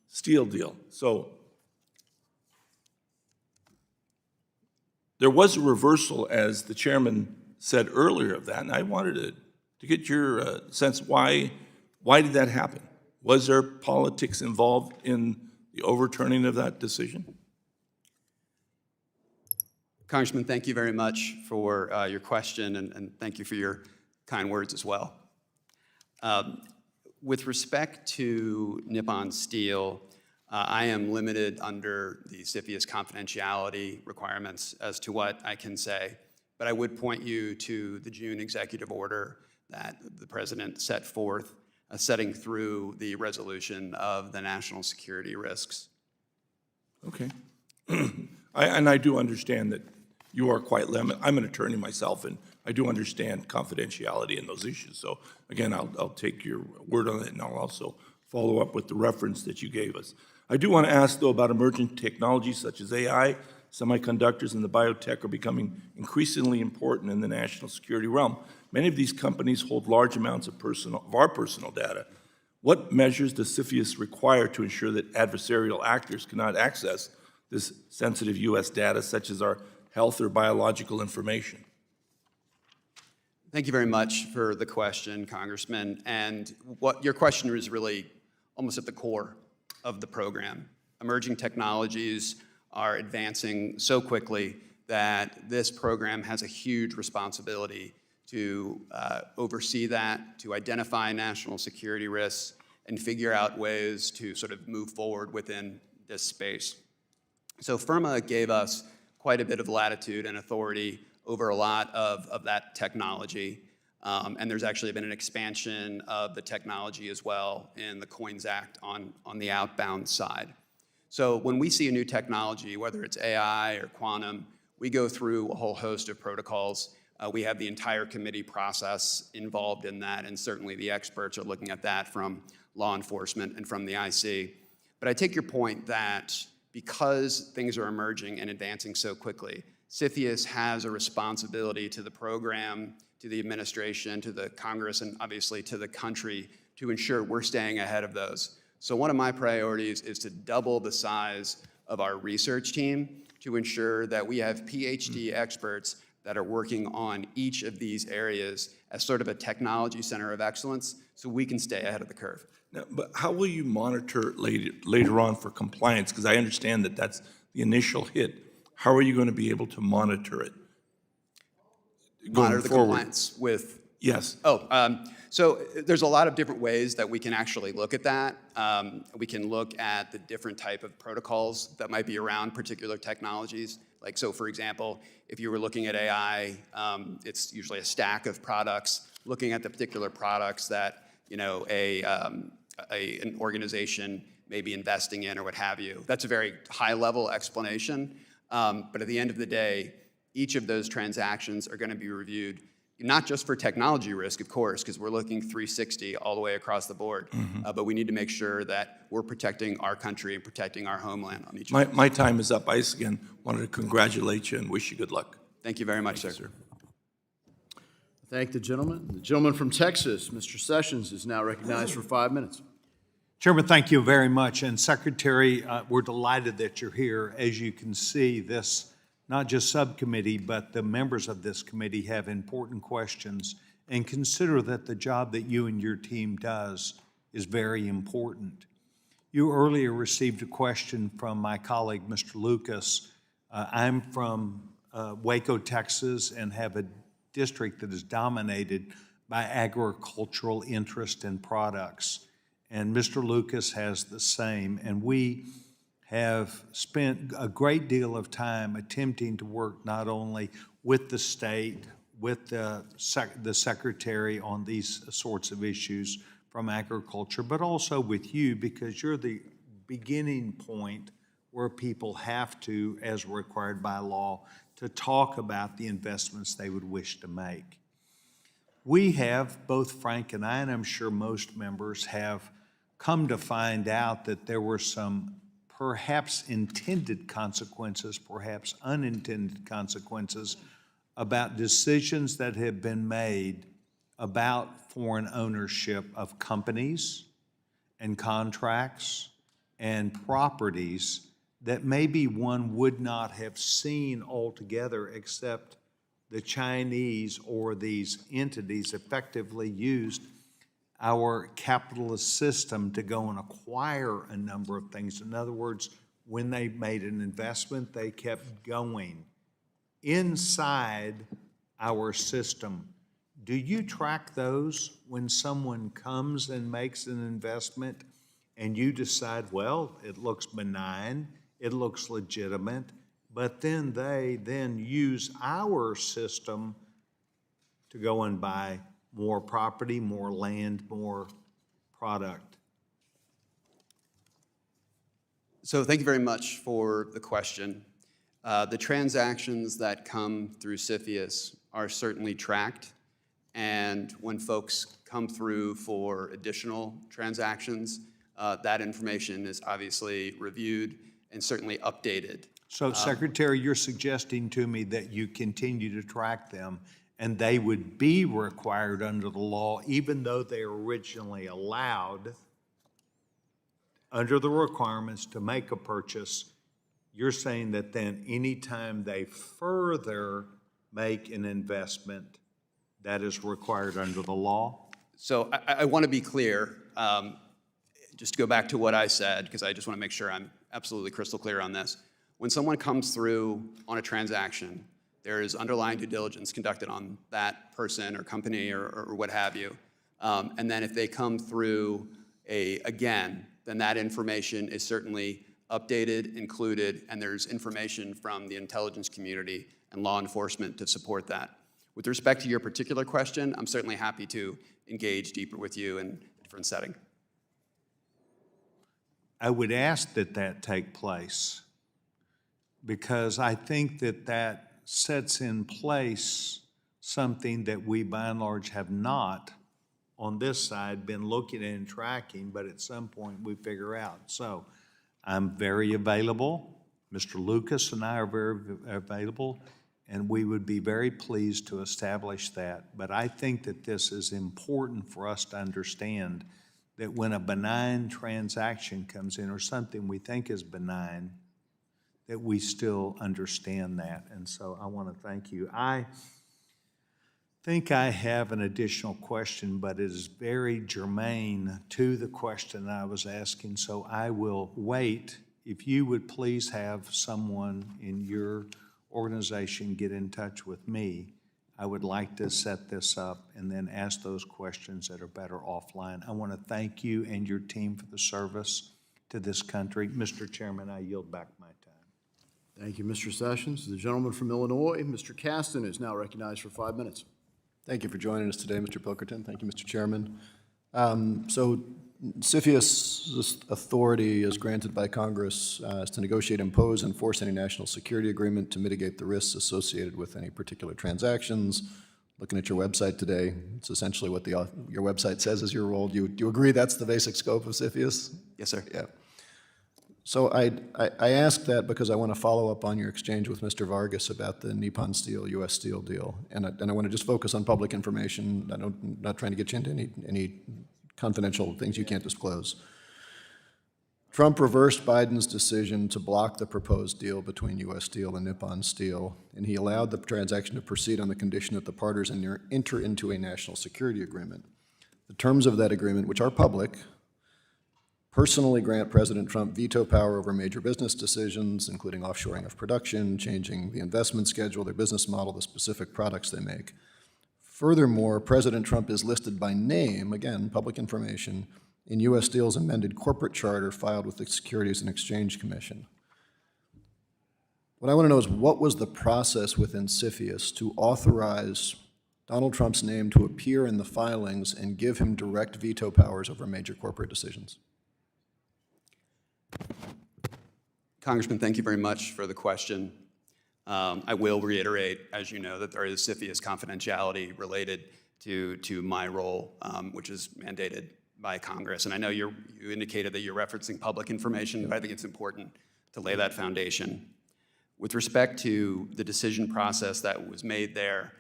Steel deal. So there was a reversal, as the chairman said earlier, of that, and I wanted to get your sense why did that happen? Was there politics involved in the overturning of that decision? Congressman, thank you very much for your question, and thank you for your kind words as well. With respect to Nippon Steel, I am limited under the CFIUS confidentiality requirements as to what I can say, but I would point you to the June executive order that the President set forth, setting through the resolution of the national security risks. Okay. I do understand that you are quite limited. I'm an attorney myself, and I do understand confidentiality in those issues. So again, I'll take your word on it, and I'll also follow up with the reference that you gave us. I do want to ask, though, about emerging technologies such as AI, semiconductors, and the biotech are becoming increasingly important in the national security realm. Many of these companies hold large amounts of our personal data. What measures does CFIUS require to ensure that adversarial actors cannot access this sensitive U.S. data, such as our health or biological information? Thank you very much for the question, Congressman. And what your question is really almost at the core of the program. Emerging technologies are advancing so quickly that this program has a huge responsibility to oversee that, to identify national security risks, and figure out ways to sort of move forward within this space. So FIRMA gave us quite a bit of latitude and authority over a lot of that technology. And there's actually been an expansion of the technology as well in the COINS Act on the outbound side. So when we see a new technology, whether it's AI or quantum, we go through a whole host of protocols. We have the entire committee process involved in that, and certainly the experts are looking at that from law enforcement and from the IC. But I take your point that because things are emerging and advancing so quickly, CFIUS has a responsibility to the program, to the administration, to the Congress, and obviously to the country to ensure we're staying ahead of those. So one of my priorities is to double the size of our research team to ensure that we have PhD experts that are working on each of these areas as sort of a technology center of excellence so we can stay ahead of the curve. Now, but how will you monitor later on for compliance? Because I understand that that's the initial hit. How are you going to be able to monitor it? Monitor the forward? compliance with. Yes. So there's a lot of different ways that we can actually look at that. We can look at the different type of protocols that might be around particular technologies. Like, so for example, if you were looking at AI, it's usually a stack of products, looking at the particular products that, you know, an organization may be investing in or what have you. That's a very high-level explanation. But at the end of the day, each of those transactions are going to be reviewed, not just for technology risk, of course, because we're looking 360 all the way across the board, but we need to make sure that we're protecting our country and protecting our homeland on each one. My time is up. I again wanted to congratulate you and wish you good luck. Thank you very much, sir. Thank the gentleman. The gentleman from Texas, Mr. Sessions, is now recognized for 5 minutes. Chairman, thank you very much. And Secretary, we're delighted that you're here. As you can see, this, not just subcommittee, but the members of this committee have important questions, and consider that the job that you and your team does is very important. You earlier received a question from my colleague, Mr. Lucas. I'm from Waco, Texas, and have a district that is dominated by agricultural interest and products. And Mr. Lucas has the same. And we have spent a great deal of time attempting to work not only with the state, with the secretary on these sorts of issues from agriculture, but also with you, because you're the beginning point where people have to, as required by law, to talk about the investments they would wish to make. We have, both Frank and I, and I'm sure most members have come to find out that there were some perhaps intended consequences, perhaps unintended consequences about decisions that have been made about foreign ownership of companies and contracts and properties that maybe one would not have seen altogether, except the Chinese or these entities effectively used our capitalist system to go and acquire a number of things. In other words, when they made an investment, they kept going inside our system. Do you track those when someone comes and makes an investment and you decide, well, it looks benign, it looks legitimate, but then they then use our system to go and buy more property, more land, more product? So thank you very much for the question. The transactions that come through CFIUS are certainly tracked, and when folks come through for additional transactions, that information is obviously reviewed and certainly updated. So, Secretary, you're suggesting to me that you continue to track them, and they would be required under the law, even though they were originally allowed under the requirements to make a purchase. You're saying that then anytime they further make an investment, that is required under the law? So I want to be clear, just to go back to what I said, because I just want to make sure I'm absolutely crystal clear on this. When someone comes through on a transaction, there is underlying due diligence conducted on that person or company or what have you. And then if they come through again, then that information is certainly updated, included, and there's information from the intelligence community and law enforcement to support that. With respect to your particular question, I'm certainly happy to engage deeper with you in a different setting. I would ask that that take place, because I think that that sets in place something that we by and large have not on this side been looking at and tracking, but at some point we figure out. So I'm very available. Mr. Lucas and I are very available, and we would be very pleased to establish that. But I think that this is important for us to understand that when a benign transaction comes in or something we think is benign, that we still understand that. And so I want to thank you. I think I have an additional question, but it is very germane to the question I was asking, so I will wait. If you would please have someone in your organization get in touch with me, I would like to set this up and then ask those questions that are better offline. I want to thank you and your team for the service to this country. Mr. Chairman, I yield back my time. Thank you, Mr. Sessions. The gentleman from Illinois, Mr. Caston, is now recognized for 5 minutes. Thank you for joining us today, Mr. Pilkerton. Thank you, Mr. Chairman. So CFIUS' authority is granted by Congress is to negotiate, impose, and enforce any national security agreement to mitigate the risks associated with any particular transactions. Looking at your website today, it's essentially what your website says is your role. Do you agree that's the basic scope of CFIUS? Yes, sir. Yeah. So I ask that because I want to follow up on your exchange with Mr. Vargas about the Nippon Steel, U.S. Steel deal. And I want to just focus on public information. I'm not trying to get you into any confidential things you can't disclose. Trump reversed Biden's decision to block the proposed deal between U.S. Steel and Nippon Steel, and he allowed the transaction to proceed on the condition that the parties enter into a national security agreement. The terms of that agreement, which are public, personally grant President Trump veto power over major business decisions, including offshoring of production, changing the investment schedule, their business model, the specific products they make. Furthermore, President Trump is listed by name, again, public information, in U.S. Steel's amended corporate charter filed with the Securities and Exchange Commission. What I want to know is what was the process within CFIUS to authorize Donald Trump's name to appear in the filings and give him direct veto powers over major corporate decisions? Congressman, thank you very much for the question. I will reiterate, as you know, that there is CFIUS confidentiality related to my role, which is mandated by Congress. And I know you indicated that you're referencing public information, but I think it's important to lay that foundation. With respect to the decision process that was made there,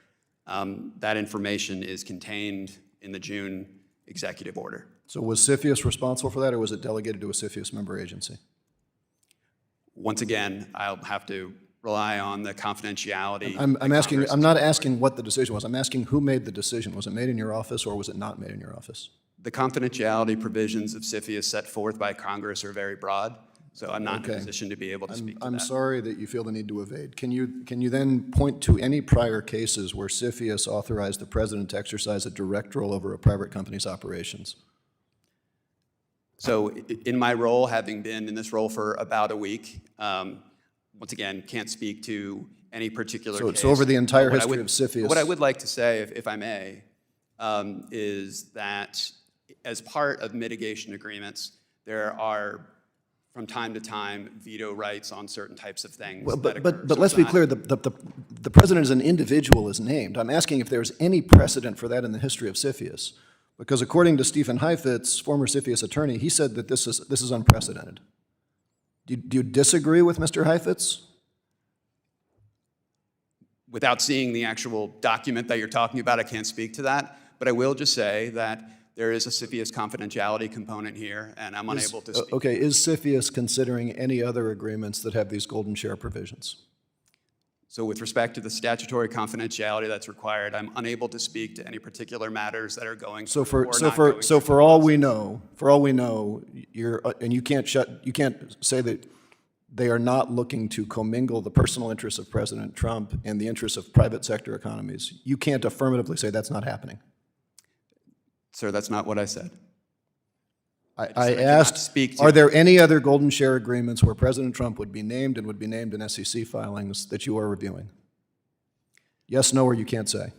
that information is contained in the June executive order. So was CFIUS responsible for that, or was it delegated to a CFIUS member agency? Once again, I'll have to rely on the confidentiality. I'm not asking what the decision was. I'm asking who made the decision. Was it made in your office, or was it not made in your office? The confidentiality provisions of CFIUS set forth by Congress are very broad, so I'm not in a position to be able to speak to that. I'm sorry that you feel the need to evade. Can you then point to any prior cases where CFIUS authorized the president to exercise a direct role over a private company's operations? So in my role, having been in this role for about a week, once again, can't speak to any particular case. So over the entire history of CFIUS. What I would like to say, if I may, is that as part of mitigation agreements, there are, from time to time, veto rights on certain types of things. Well, that but occur. So let's it's be not- clear, the president as an individual is named. I'm asking if there's any precedent for that in the history of CFIUS. Because according to Stephen Heifetz, former CFIUS attorney, he said that this is unprecedented. Do you disagree with Mr. Heifetz? Without seeing the actual document that you're talking about, I can't speak to that. But I will just say that there is a CFIUS confidentiality component here, and I'm unable to speak. Okay, is CFIUS considering any other agreements that have these golden share provisions? So with respect to the statutory confidentiality that's required, I'm unable to speak to any particular matters that are going So through or not going for through all the we know, you're and you can't say that they are not looking to commingle the personal interests of President Trump and the interests of private sector economies. You can't affirmatively say that's not happening. Sir, that's not what I said. I cannot asked, speak to are there any other golden share agreements where President Trump would be named and would be named in SEC filings that you are reviewing? Yes, no, or you can't say.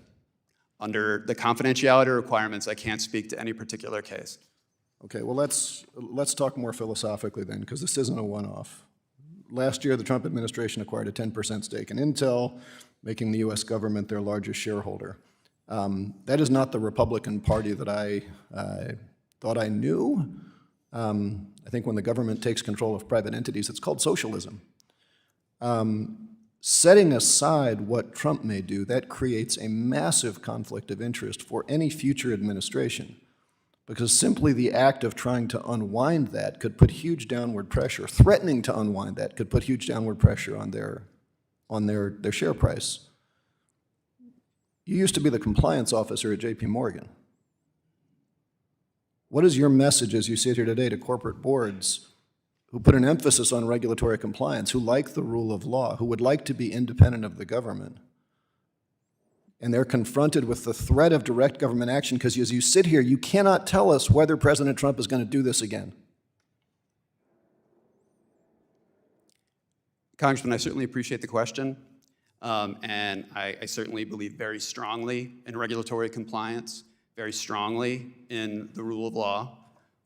Under the confidentiality requirements, I can't speak to any particular case. Okay, well, let's talk more philosophically then, because this isn't a one-off. Last year, the Trump administration acquired a 10% stake in Intel. making the U.S. government their largest shareholder. That is not the Republican Party that I thought I knew. I think when the government takes control of private entities, it's called socialism. Setting aside what Trump may do, that creates a massive conflict of interest for any future administration, because simply the act of trying to unwind that could put huge downward pressure, threatening to unwind that could put huge downward pressure on their share price. You used to be the compliance officer at JP Morgan. What is your message as you sit here today to corporate boards who put an emphasis on regulatory compliance, who like the rule of law, who would like to be independent of the government, and they're confronted with the threat of direct government action because as you sit here, you cannot tell us whether President Trump is going to do this again? Congressman, I certainly appreciate the question, and I certainly believe very strongly in regulatory compliance, very strongly in the rule of law.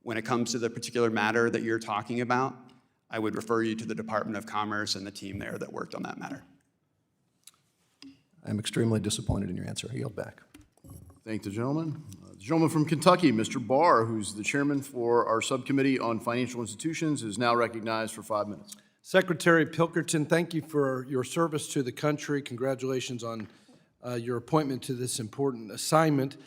When it comes to the particular matter that you're talking about, I would refer you to the Department of Commerce and the team there that worked on that matter. I'm extremely disappointed in your answer. I yield back. Thank the gentleman. The gentleman from Kentucky, Mr. Barr, who's the chairman for our subcommittee on financial institutions, is now recognized for 5 minutes. Secretary Pilkington, thank you for your service to the country. Congratulations on your appointment to this important assignment.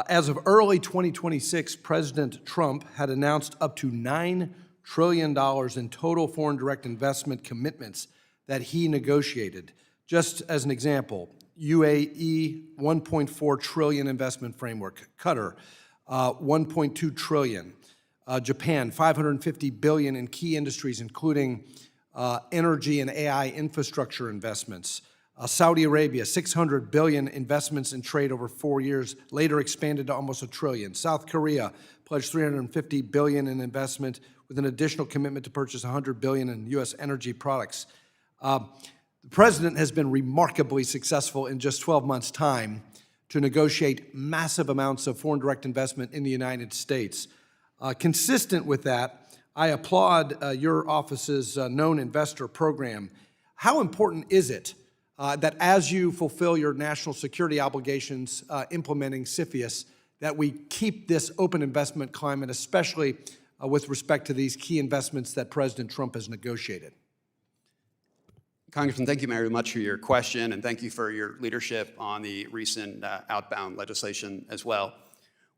As of early 2026, President Trump had announced up to $9 trillion in total foreign direct investment commitments that he negotiated. Just as an example, UAE, $1.4 trillion investment framework. Qatar, $1.2 trillion. Japan, $550 billion in key industries, including energy and AI infrastructure investments. Saudi Arabia, $600 billion investments in trade over 4 years, later expanded to almost $1 trillion. South Korea pledged $350 billion in investment with an additional commitment to purchase $100 billion in U.S. energy products. The president has been remarkably successful in just 12 months' time to negotiate massive amounts of foreign direct investment in the United States. Consistent with that, I applaud your office's Known Investor program. How important is it that as you fulfill your national security obligations implementing CFIUS, that we keep this open investment climate, especially with respect to these key investments that President Trump has negotiated? Congressman, thank you very much for your question, and thank you for your leadership on the recent outbound legislation as well.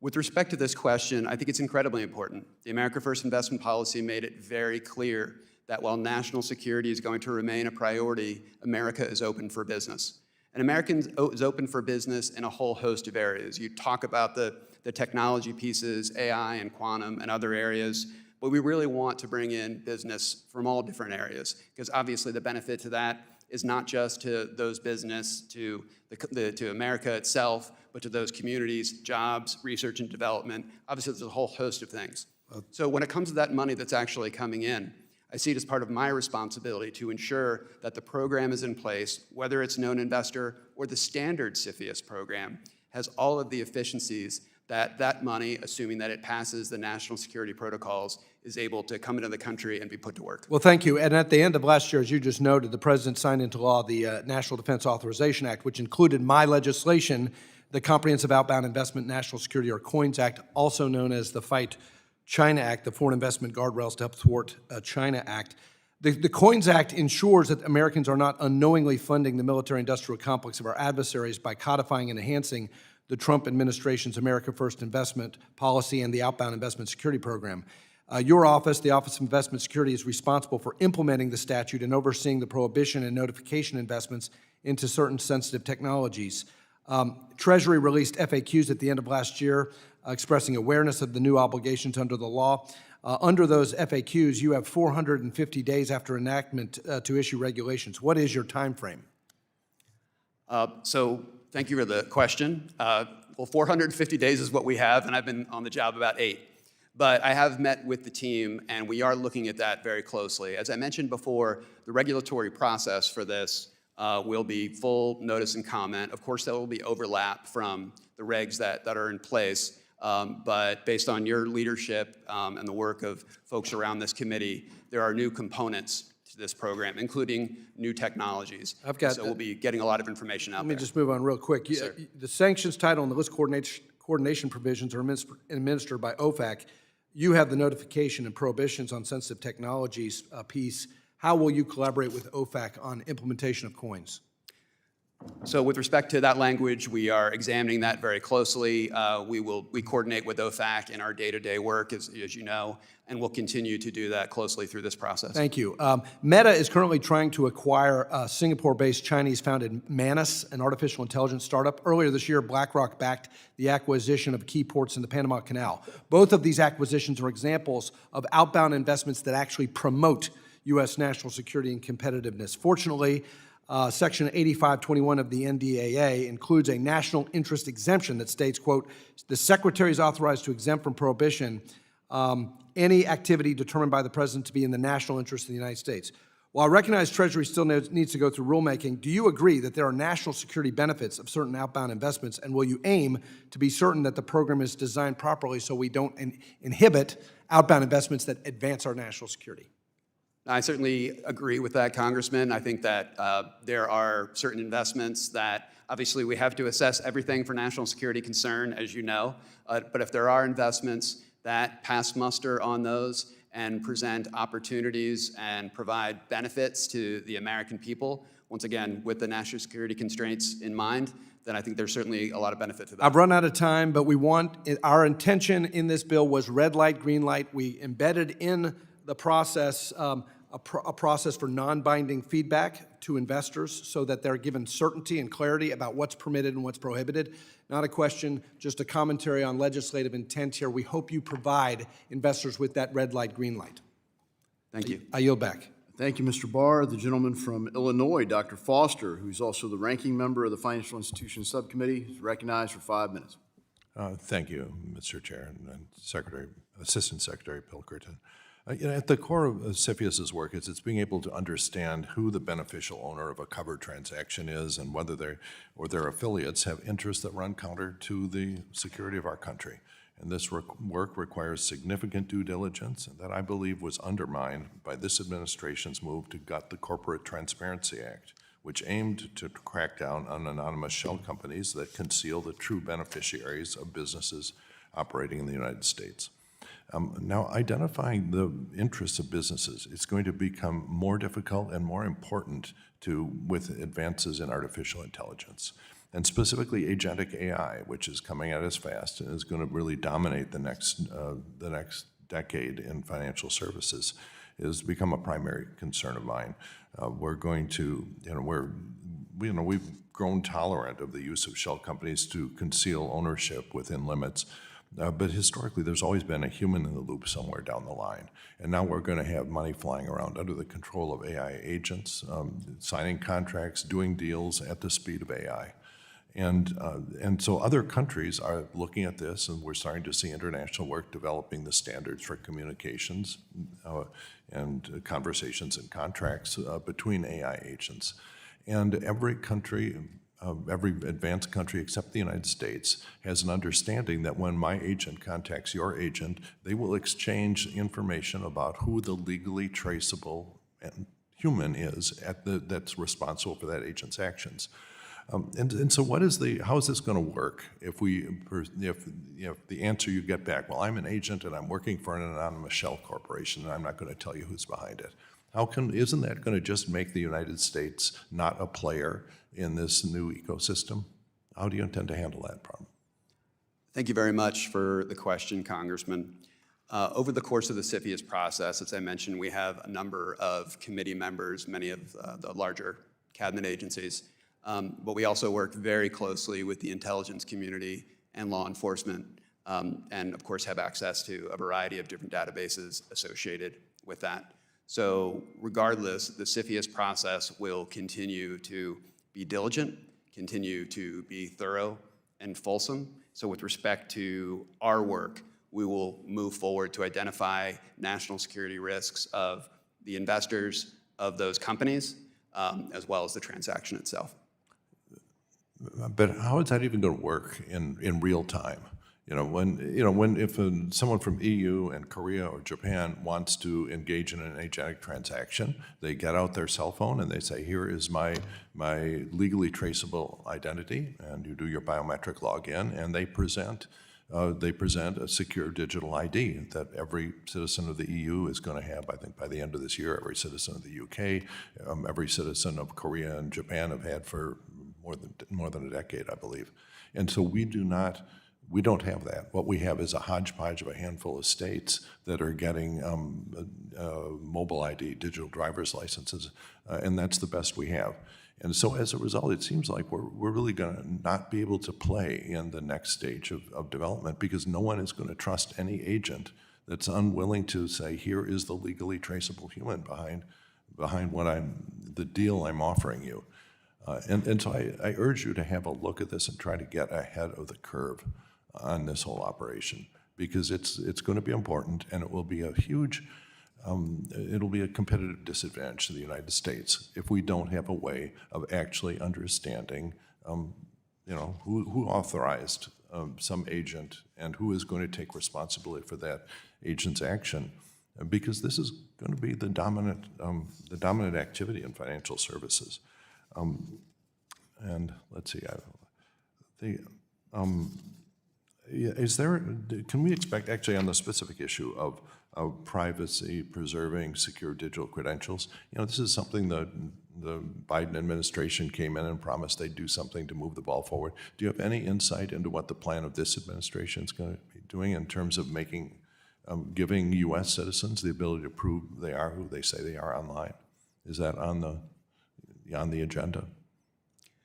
With respect to this question, I think it's incredibly important. The America First investment policy made it very clear that while national security is going to remain a priority, America is open for business. And America is open for business in a whole host of areas. You talk about the technology pieces, AI and quantum and other areas, but we really want to bring in business from all different areas, because obviously the benefit to that is not just to those business, to America itself, but to those communities, jobs, research and development. Obviously, there's a whole host of things. So when it comes to that money that's actually coming in, I see it as part of my responsibility to ensure that the program is in place, whether it's Known Investor or the standard CFIUS program, has all of the efficiencies that money, assuming that it passes the national security protocols, is able to come into the country and be put to work. Well, thank you. And at the end of last year, as you just noted, the President signed into law the National Defense Authorization Act, which included my legislation, the Comprehensive Outbound Investment National Security, or COINS Act, also known as the Fight China Act, the Foreign Investment Guardrails to Help Thwart China Act. The COINS Act ensures that Americans are not unknowingly funding the military-industrial complex of our adversaries by codifying and enhancing the Trump administration's America First investment policy and the Outbound Investment Security Program. Your office, the Office of Investment Security, is responsible for implementing the statute and overseeing the prohibition and notification investments into certain sensitive technologies. Treasury released FAQs at the end of last year expressing awareness of the new obligations under the law. Under those FAQs, you have 450 days after enactment to issue regulations. What is your time frame? So thank you for the question. Well, 450 days is what we have, and I've been on the job about 8. But I have met with the team, and we are looking at that very closely. As I mentioned before, the regulatory process for this will be full notice and comment. Of course, there will be overlap from the regs that are in place. But based on your leadership and the work of folks around this committee, there are new components to this program, including new technologies. I've got So we'll be getting a lot of information out Let there. me just move on real quick. The sanctions title and the list coordination provisions are administered by OFAC. You have the notification and prohibitions on sensitive technologies piece. How will you collaborate with OFAC on implementation of coins? So with respect to that language, we are examining that very closely. We coordinate with OFAC in our day-to-day work, as you know, and we'll continue to do that closely through this process. Thank you. Meta is currently trying to acquire Singapore-based Chinese-founded Manus, an artificial intelligence startup. Earlier this year, BlackRock backed the acquisition of key ports in the Panama Canal. Both of these acquisitions are examples of outbound investments that actually promote U.S. national security and competitiveness. Fortunately, Section 8521 of the NDAA includes a national interest exemption that states, quote, the Secretary is authorized to exempt from prohibition any activity determined by the President to be in the national interest of the United States. While I recognize Treasury still needs to go through rulemaking, do you agree that there are national security benefits of certain outbound investments, and will you aim to be certain that the program is designed properly so we don't inhibit outbound investments that advance our national security? I certainly agree with that, Congressman. I think that there are certain investments that obviously we have to assess everything for national security concern, as you know. But if there are investments that pass muster on those and present opportunities and provide benefits to the American people, once again, with the national security constraints in mind, then I think there's certainly a lot of benefit to that. I've run out of time, but our intention in this bill was red light, green light. We embedded in the process a process for non-binding feedback to investors so that they're given certainty and clarity about what's permitted and what's prohibited. Not a question, just a commentary on legislative intent here. We hope you provide investors with that red light, green light. Thank you. I yield back. Thank you, Mr. Barr. The gentleman from Illinois, Dr. Foster, who's also the ranking member of the Financial Institutions Subcommittee, is recognized for 5 minutes. Thank you, Mr. Chair and Assistant Secretary Pilkington. At the core of CFIUS's work is it's being able to understand who the beneficial owner of a covered transaction is and whether they or their affiliates have interests that run counter to the security of our country. And this work requires significant due diligence that I believe was undermined by this administration's move to gut the Corporate Transparency Act, which aimed to crack down on anonymous shell companies that conceal the true beneficiaries of businesses operating in the United States. Now, identifying the interests of businesses is going to become more difficult and more important with advances in artificial intelligence, and specifically agentic AI, which is coming at us fast and is going to really dominate the next decade in financial services, has become a primary concern of mine. We're going to, we've grown tolerant of the use of shell companies to conceal ownership within limits. But historically, there's always been a human in the loop somewhere down the line. And now we're going to have money flying around under the control of AI agents, signing contracts, doing deals at the speed of AI. And so other countries are looking at this, and we're starting to see international work developing the standards for communications and conversations and contracts between AI agents. And every country, every advanced country except the United States has an understanding that when my agent contacts your agent, they will exchange information about who the legally traceable human is that's responsible for that agent's actions. And so how is this going to work if the answer you get back, well, I'm an agent and I'm working for an anonymous shell corporation and I'm not going to tell you who's behind it? Isn't that going to just make the United States not a player in this new ecosystem? How do you intend to handle that problem? Thank you very much for the question, Congressman. Over the course of the CFIUS process, as I mentioned, we have a number of committee members, many of the larger cabinet agencies, but we also work very closely with the intelligence community and law enforcement, and of course have access to a variety of different databases associated with that. So regardless, the CFIUS process will continue to be diligent, continue to be thorough and fulsome. So with respect to our work, we will move forward to identify national security risks of the investors of those companies, as well as the transaction itself. But how is that even going to work in real time? If someone from EU and Korea or Japan wants to engage in an agenic transaction, they get out their cell phone and they say, here is my legally traceable identity, and you do your biometric login, and they present a secure digital ID that every citizen of the EU is going to have, I think, by the end of this year. Every citizen of the UK, every citizen of Korea and Japan have had for more than a decade, I believe. And so we don't have that. What we have is a hodgepodge of a handful of states that are getting mobile ID, digital driver's licenses, and that's the best we have. And so as a result, it seems like we're really going to not be able to play in the next stage of development, because no one is going to trust any agent that's unwilling to say, here is the legally traceable human behind the deal I'm offering you. And so I urge you to have a look at this and try to get ahead of the curve on this whole operation, because it's going to be important, and it will be a huge, it'll be a competitive disadvantage to the United States if we don't have a way of actually understanding, who authorized some agent and who is going to take responsibility for that agent's action, because this is going to be the dominant activity in financial services. And let's see, can we expect, actually on the specific issue of privacy preserving secure digital credentials, this is something that the Biden administration came in and promised they'd do something to move the ball forward. Do you have any insight into what the plan of this administration is going to be doing in terms of giving U.S. citizens the ability to prove they are who they say they are online? Is that on the agenda?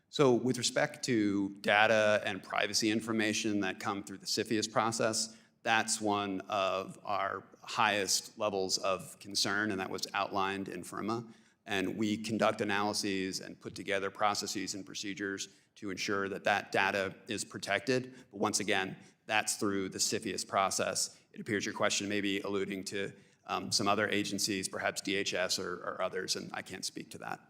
So with respect to data and privacy information that come through the CFIUS process, that's one of our highest levels of concern, and that was outlined in FIRMA. And we conduct analyses and put together processes and procedures to ensure that that data is protected. But once again, that's through the CFIUS process. It appears your question may be alluding to some other agencies, perhaps DHS or others, and I can't speak to that.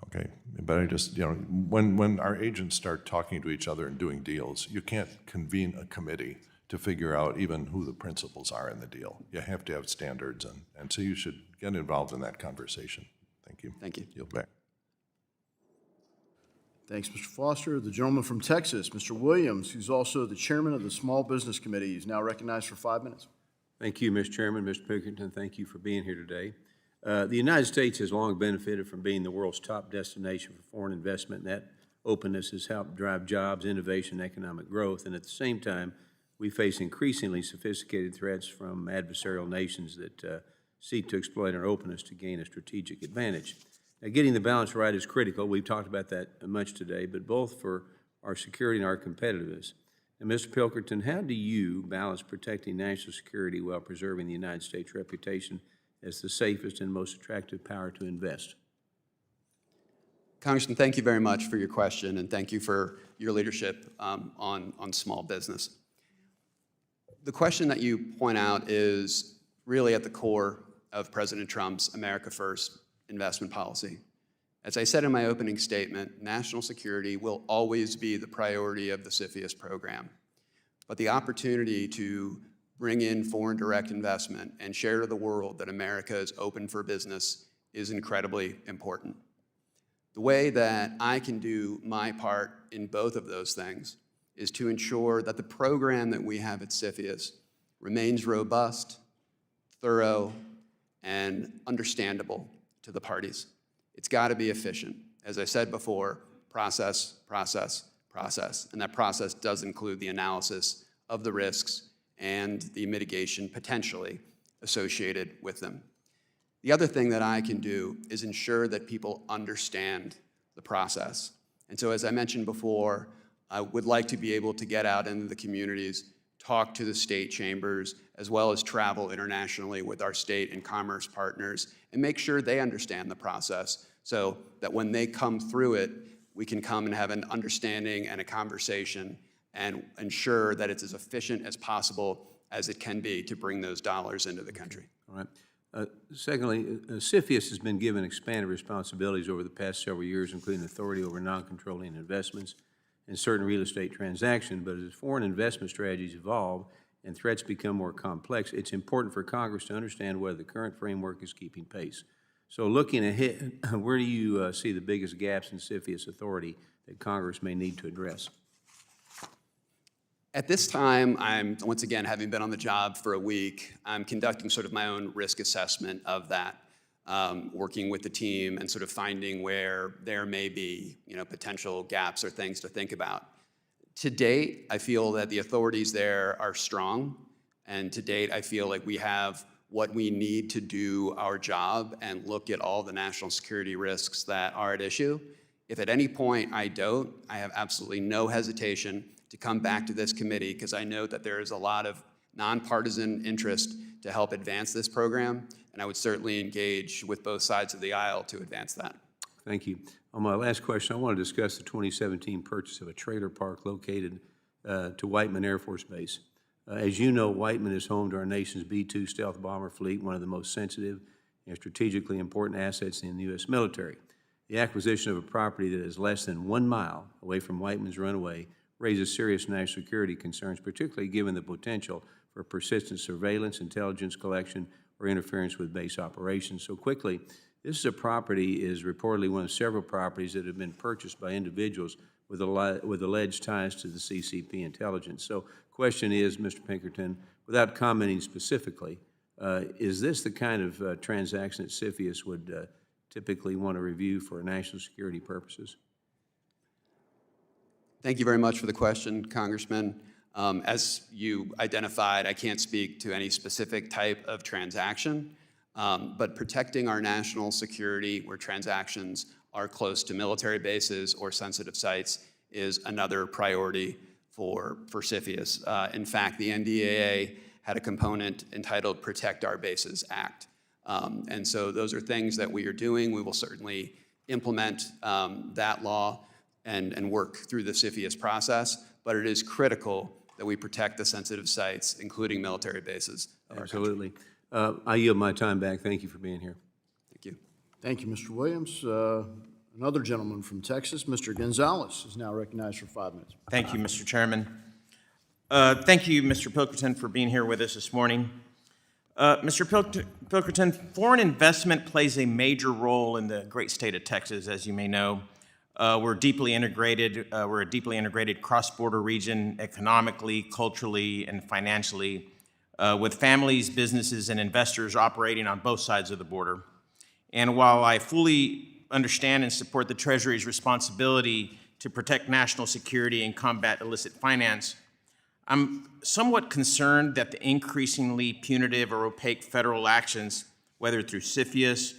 Okay, but I just, when our agents start talking to each other and doing deals, you can't convene a committee to figure out even who the principals are in the deal. You have to have standards, and so you should get involved in that conversation. Thank you. Thank you. Yield back. Thanks, Mr. Foster. The gentleman from Texas, Mr. Williams, who's also the chairman of the Small Business Committee, is now recognized for 5 minutes. Thank you, Mr. Chairman. Mr. Pilkington, thank you for being here today. The United States has long benefited from being the world's top destination for foreign investment, and that openness has helped drive jobs, innovation, and economic growth. And at the same time, we face increasingly sophisticated threats from adversarial nations that seek to exploit our openness to gain a strategic advantage. Now, getting the balance right is critical. We've talked about that much today, but both for our security and our competitiveness. And Mr. Pilkington, how do you balance protecting national security while preserving the United States' reputation as the safest and most attractive power to invest? Congressman, thank you very much for your question, and thank you for your leadership on small business. The question that you point out is really at the core of President Trump's America First investment policy. As I said in my opening statement, national security will always be the priority of the CFIUS program. But the opportunity to bring in foreign direct investment and share to the world that America is open for business is incredibly important. The way that I can do my part in both of those things is to ensure that the program that we have at CFIUS remains robust, thorough, and understandable to the parties. It's got to be efficient. As I said before, process, process, process. And that process does include the analysis of the risks and the mitigation potentially associated with them. The other thing that I can do is ensure that people understand the process. And so as I mentioned before, I would like to be able to get out into the communities, talk to the state chambers, as well as travel internationally with our state and commerce partners and make sure they understand the process so that when they come through it, we can come and have an understanding and a conversation and ensure that it's as efficient as possible as it can be to bring those dollars into the country. All right. Secondly, CFIUS has been given expanded responsibilities over the past several years, including authority over non-controlling investments in certain real estate transactions, but as foreign investment strategies evolve and threats become more complex, it's important for Congress to understand whether the current framework is keeping pace. So looking ahead, where do you see the biggest gaps in CFIUS authority that Congress may need to address? At this time, I'm, once again, having been on the job for a week, I'm conducting sort of my own risk assessment of that, working with the team and sort of finding where there may be, potential gaps or things to think about. To date, I feel that the authorities there are strong, and to date, I feel like we have what we need to do our job and look at all the national security risks that are at issue. If at any point I don't, I have absolutely no hesitation to come back to this committee, because I know that there is a lot of nonpartisan interest to help advance this program, and I would certainly engage with both sides of the aisle to advance that. Thank you. On my last question, I want to discuss the 2017 purchase of a trailer park located to Whiteman Air Force Base. As you know, Whiteman is home to our nation's B-2 stealth bomber fleet, one of the most sensitive and strategically important assets in the U.S. military. The acquisition of a property that is less than 1 mile away from Whiteman's runway raises serious national security concerns, particularly given the potential for persistent surveillance, intelligence collection, or interference with base operations. So quickly, this property is reportedly one of several properties that have been purchased by individuals with alleged ties to the CCP intelligence. So question is, Mr. Pinkerton, without commenting specifically, is this the kind of transaction that CFIUS would typically want to review for national security purposes? Thank you very much for the question, Congressman. As you identified, I can't speak to any specific type of transaction, but protecting our national security where transactions are close to military bases or sensitive sites is another priority for CFIUS. In fact, the NDAA had a component entitled Protect Our Bases Act. And so those are things that we are doing. We will certainly implement that law and work through the CFIUS process, but it is critical that we protect the sensitive sites, including military bases of our country. Absolutely. I yield my time back. Thank you for being here. Thank you. Thank you, Mr. Williams. Another gentleman from Texas, Mr. Gonzalez, is now recognized for 5 minutes. Thank you, Mr. Chairman. Thank you, Mr. Pilkington, for being here with us this morning. Mr. Pilkington, foreign investment plays a major role in the great state of Texas, as you may know. We're deeply integrated. We're a deeply integrated cross-border region economically, culturally, and financially, with families, businesses, and investors operating on both sides of the border. And while I fully understand and support the Treasury's responsibility to protect national security and combat illicit finance, I'm somewhat concerned that the increasingly punitive or opaque federal actions, whether through CFIUS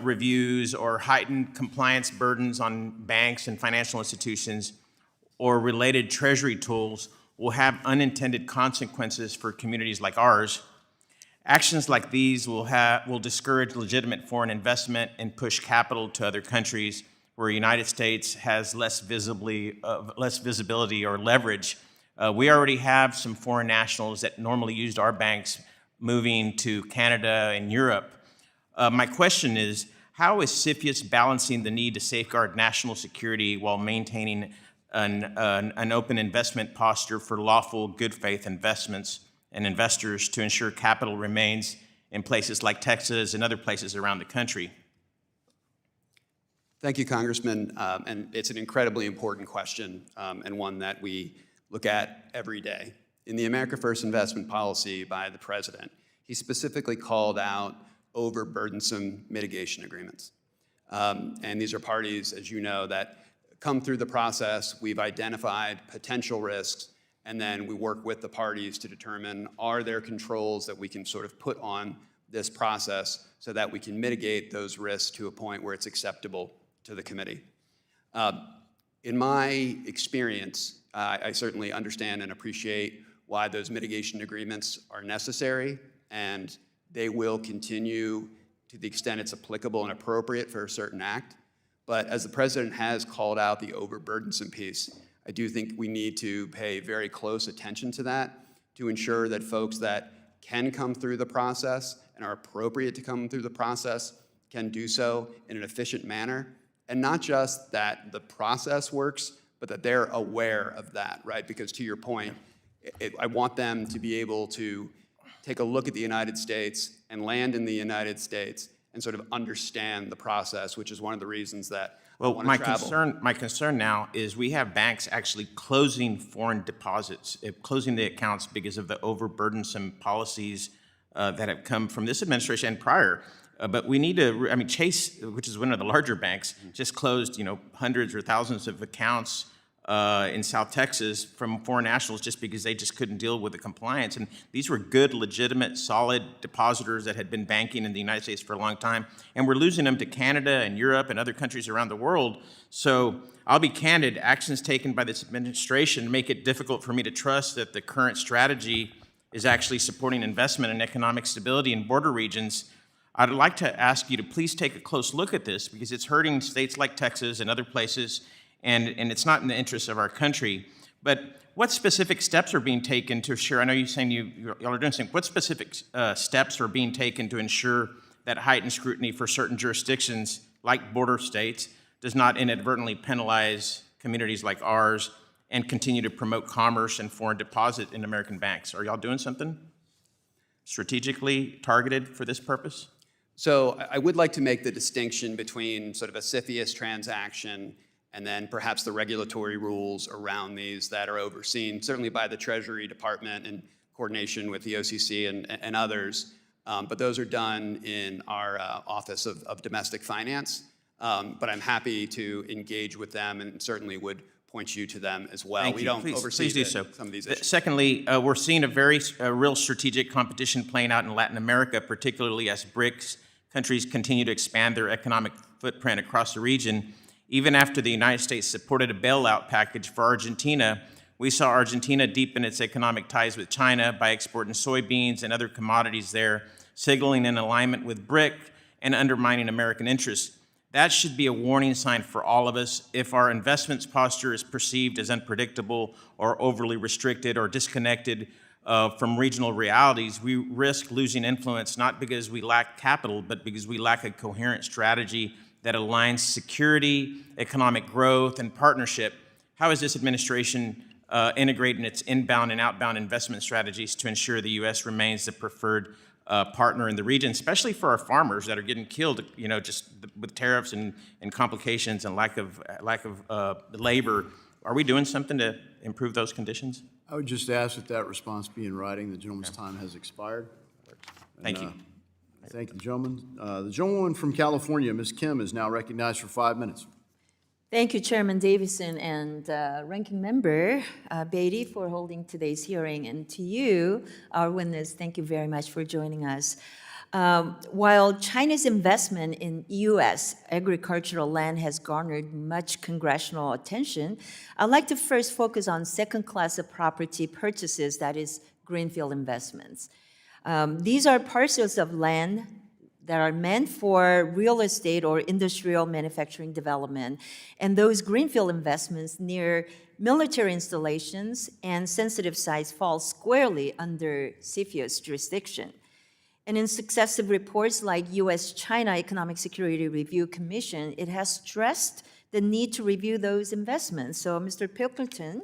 reviews or heightened compliance burdens on banks and financial institutions or related Treasury tools, will have unintended consequences for communities like ours. Actions like these will discourage legitimate foreign investment and push capital to other countries where the United States has less visibility or leverage. We already have some foreign nationals that normally used our banks moving to Canada and Europe. My question is, how is CFIUS balancing the need to safeguard national security while maintaining an open investment posture for lawful, good faith investments and investors to ensure capital remains in places like Texas and other places around the country? Thank you, Congressman. And it's an incredibly important question and one that we look at every day. In the America First investment policy by the President, he specifically called out overburdensome mitigation agreements. And these are parties, as you know, that come through the process. We've identified potential risks, and then we work with the parties to determine, are there controls that we can sort of put on this process so that we can mitigate those risks to a point where it's acceptable to the committee. In my experience, I certainly understand and appreciate why those mitigation agreements are necessary, and they will continue to the extent it's applicable and appropriate for a certain act. But as the President has called out the overburdensome piece, I do think we need to pay very close attention to that to ensure that folks that can come through the process and are appropriate to come through the process can do so in an efficient manner. And not just that the process works, but that they're aware of that, right? Because to your point, I want them to be able to take a look at the United States and land in the United States and sort of understand the process, which is one of the reasons that I want to travel. My concern now is we have banks actually closing foreign deposits, closing the accounts because of the overburdensome policies that have come from this administration and prior. But we need to, I mean, Chase, which is one of the larger banks, just closed, hundreds or thousands of accounts in South Texas from foreign nationals just because they just couldn't deal with the compliance. And these were good, legitimate, solid depositors that had been banking in the United States for a long time. And we're losing them to Canada and Europe and other countries around the world. So I'll be candid, actions taken by this administration make it difficult for me to trust that the current strategy is actually supporting investment and economic stability in border regions. I'd like to ask you to please take a close look at this because it's hurting states like Texas and other places, and it's not in the interest of our country. But what specific steps are being taken to ensure, I know you're saying y'all are doing something, what specific steps are being taken to ensure that heightened scrutiny for certain jurisdictions like border states does not inadvertently penalize communities like ours and continue to promote commerce and foreign deposit in American banks? Are y'all doing something strategically targeted for this purpose? So I would like to make the distinction between sort of a CFIUS transaction and then perhaps the regulatory rules around these that are overseen, certainly by the Treasury Department in coordination with the OCC and others. But those are done in our Office of Domestic Finance. But I'm happy to engage with them and certainly would point you to them as well. We don't oversee some of these issues. Secondly, we're seeing a real strategic competition playing out in Latin America, particularly as BRICS countries continue to expand their economic footprint across the region. Even after the United States supported a bailout package for Argentina, we saw Argentina deepen its economic ties with China by exporting soybeans and other commodities there, signaling an alignment with BRIC and undermining American interests. That should be a warning sign for all of us. If our investments posture is perceived as unpredictable or overly restricted or disconnected from regional realities, we risk losing influence, not because we lack capital, but because we lack a coherent strategy that aligns security, economic growth, and partnership. How is this administration integrating its inbound and outbound investment strategies to ensure the U.S. remains the preferred partner in the region, especially for our farmers that are getting killed, just with tariffs and complications and lack of labor? Are we doing something to improve those conditions? I would just ask that response be in writing. The gentleman's time has expired. Thank you. Thank you, gentlemen. The gentlewoman from California, Ms. Kim, is now recognized for 5 minutes. Thank you, Chairman Davison and Ranking Member Beatty, for holding today's hearing. And to you, our witness, thank you very much for joining us. While China's investment in U.S. agricultural land has garnered much congressional attention, I'd like to first focus on second-class of property purchases, that is, greenfield investments. These are parcels of land that are meant for real estate or industrial manufacturing development, and those greenfield investments near military installations and sensitive sites fall squarely under CFIUS jurisdiction. And in successive reports like U.S.-China Economic Security Review Commission, it has stressed the need to review those investments. So, Mr. Pilkington,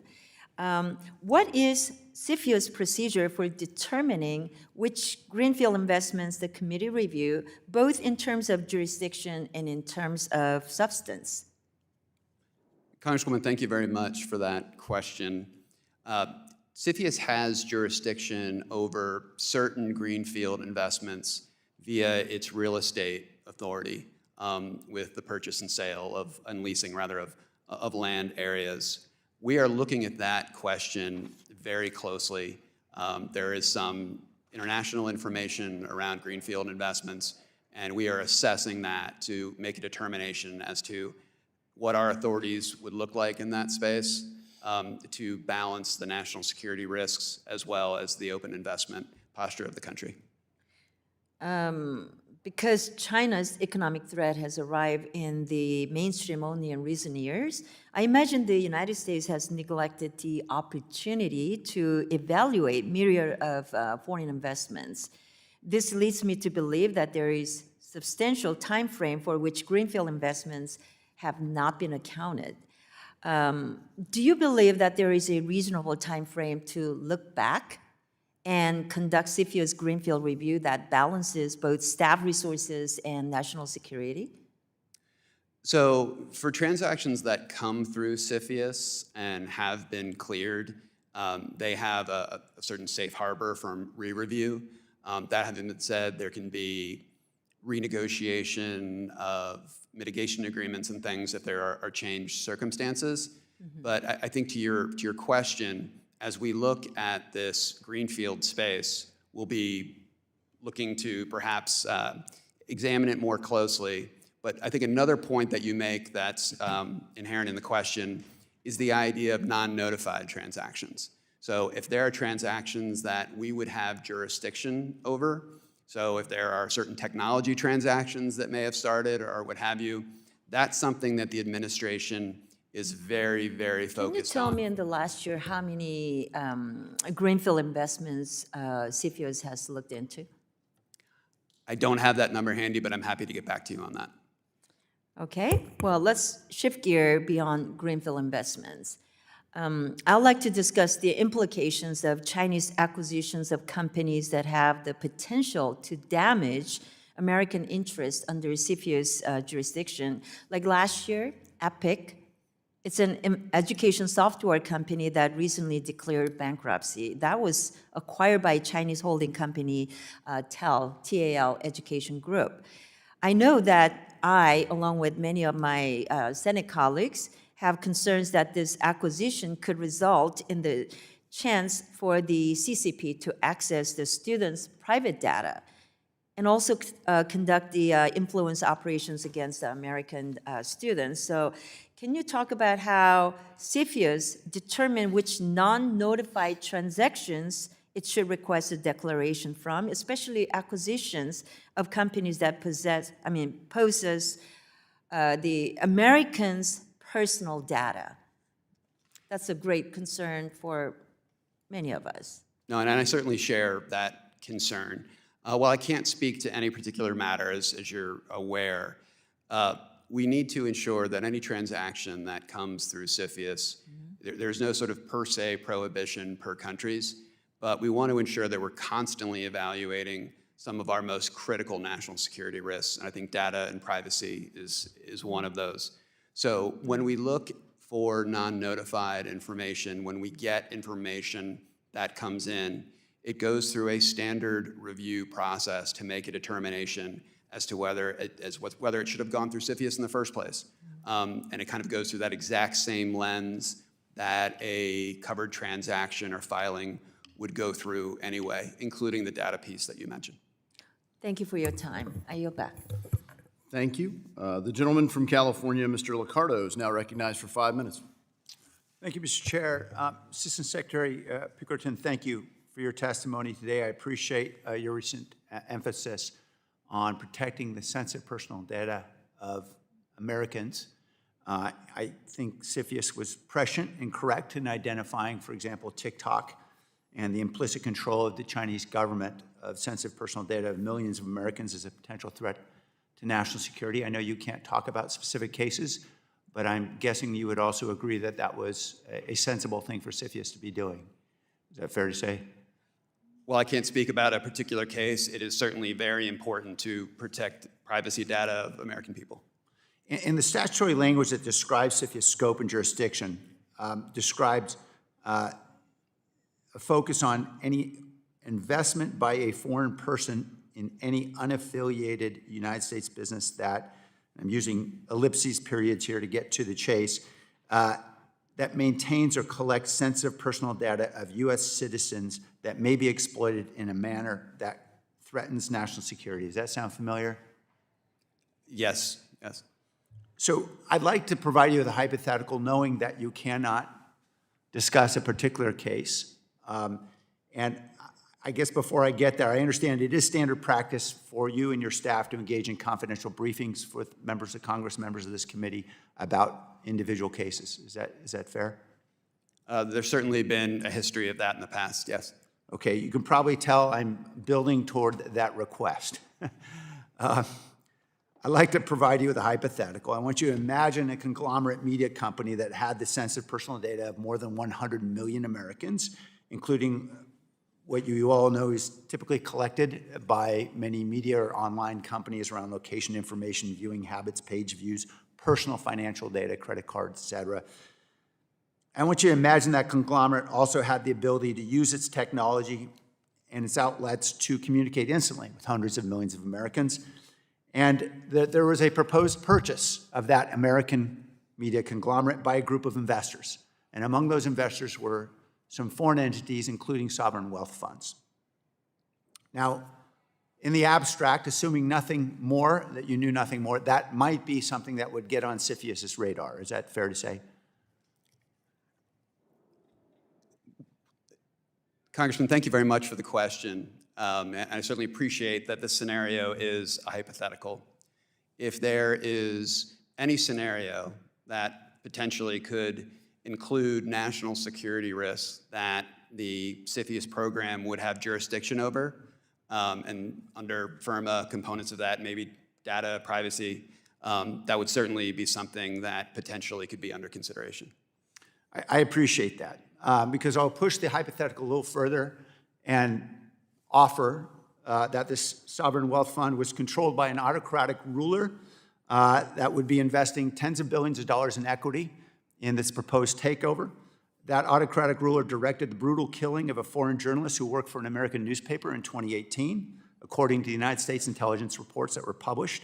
what is CFIUS procedure for determining which greenfield investments the committee review, both in terms of jurisdiction and in terms of substance? Congresswoman, thank you very much for that question. CFIUS has jurisdiction over certain greenfield investments via its real estate authority with the purchase and sale of, and leasing rather, of land areas. We are looking at that question very closely. There is some international information around greenfield investments, and we are assessing that to make a determination as to what our authorities would look like in that space to balance the national security risks as well as the open investment posture of the country. Because China's economic threat has arrived in the mainstream only in recent years, I imagine the United States has neglected the opportunity to evaluate myriad of foreign investments. This leads me to believe that there is substantial time frame for which greenfield investments have not been accounted. Do you believe that there is a reasonable time frame to look back and conduct CFIUS greenfield review that balances both staff resources and national security? So for transactions that come through CFIUS and have been cleared, they have a certain safe harbor from re-review. That having been said, there can be renegotiation of mitigation agreements and things if there are changed circumstances. But I think to your question, as we look at this greenfield space, we'll be looking to perhaps examine it more closely. But I think another point that you make that's inherent in the question is the idea of non-notified transactions. So if there are transactions that we would have jurisdiction over, so if there are certain technology transactions that may have started or what have you, that's something that the administration is very, very focused on. Can you tell me in the last year how many greenfield investments CFIUS has looked into? I don't have that number handy, but I'm happy to get back to you on that. Okay, well, let's shift gear beyond greenfield investments. I'd like to discuss the implications of Chinese acquisitions of companies that have the potential to damage American interests under CFIUS jurisdiction. Like last year, Epic, it's an education software company that recently declared bankruptcy. That was acquired by a Chinese holding company, TAL Education Group. I know that I, along with many of my Senate colleagues, have concerns that this acquisition could result in the chance for the CCP to access the students' private data and also conduct the influence operations against the American students. So can you talk about how CFIUS determine which non-notified transactions it should request a declaration from, especially acquisitions of companies that possess the Americans' personal data? That's a great concern for many of us. No, and I certainly share that concern. While I can't speak to any particular matter, as you're aware, we need to ensure that any transaction that comes through CFIUS, there's no sort of per se prohibition per countries, but we want to ensure that we're constantly evaluating some of our most critical national security risks, and I think data and privacy is one of those. So when we look for non-notified information, when we get information that comes in, it goes through a standard review process to make a determination as to whether it should have gone through CFIUS in the first place. And it kind of goes through that exact same lens that a covered transaction or filing would go through anyway, including the data piece that you mentioned. Thank you for your time. I yield back. Thank you. The gentleman from California, Mr. Liccardo, is now recognized for 5 minutes. Thank you, Mr. Chair. Assistant Secretary Pickerton, thank you for your testimony today. I appreciate your recent emphasis on protecting the sensitive personal data of Americans. I think CFIUS was prescient and correct in identifying, for example, TikTok and the implicit control of the Chinese government of sensitive personal data of millions of Americans as a potential threat to national security. I know you can't talk about specific cases, but I'm guessing you would also agree that that was a sensible thing for CFIUS to be doing. Is that fair to say? While I can't speak about a particular case, it is certainly very important to protect privacy data of American people. In the statutory language that describes CFIUS scope and jurisdiction, describes a focus on any investment by a foreign person in any unaffiliated United States business that, I'm using ellipses periods here to get to the chase, that maintains or collects sensitive personal data of U.S. citizens that may be exploited in a manner that threatens national security. Does that sound familiar? Yes, yes. So I'd like to provide you with a hypothetical, knowing that you cannot discuss a particular case. And I guess before I get there, I understand it is standard practice for you and your staff to engage in confidential briefings with members of Congress, members of this committee, about individual cases. Is that fair? There's certainly been a history of that in the past, yes. Okay, you can probably tell I'm building toward that request. I'd like to provide you with a hypothetical. I want you to imagine a conglomerate media company that had the sensitive personal data of more than 100 million Americans, including what you all know is typically collected by many media or online companies around location information, viewing habits, page views, personal financial data, credit cards, et cetera. I want you to imagine that conglomerate also had the ability to use its technology and its outlets to communicate instantly with hundreds of millions of Americans, and that there was a proposed purchase of that American media conglomerate by a group of investors. And among those investors were some foreign entities, including sovereign wealth funds. Now, in the abstract, assuming nothing more, that you knew nothing more, that might be something that would get on CFIUS's radar. Is that fair to say? Congressman, thank you very much for the question. And I certainly appreciate that this scenario is a hypothetical. If there is any scenario that potentially could include national security risks that the CFIUS program would have jurisdiction over, and under FIRMA components of that, maybe data privacy, that would certainly be something that potentially could be under consideration. I appreciate that, because I'll push the hypothetical a little further and offer that this sovereign wealth fund was controlled by an autocratic ruler that would be investing tens of billions of dollars in equity in this proposed takeover. That autocratic ruler directed the brutal killing of a foreign journalist who worked for an American newspaper in 2018, according to the United States intelligence reports that were published.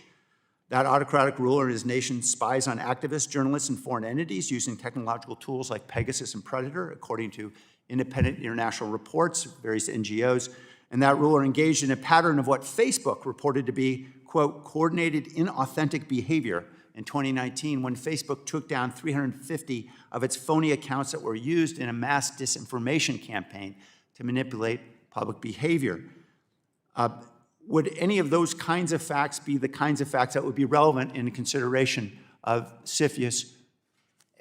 That autocratic ruler and his nation spies on activists, journalists, and foreign entities using technological tools like Pegasus and Predator, according to independent international reports, various NGOs. And that ruler engaged in a pattern of what Facebook reported to be, quote, coordinated inauthentic behavior in 2019, when Facebook took down 350 of its phony accounts that were used in a mass disinformation campaign to manipulate public behavior. Would any of those kinds of facts be the kinds of facts that would be relevant in consideration of CFIUS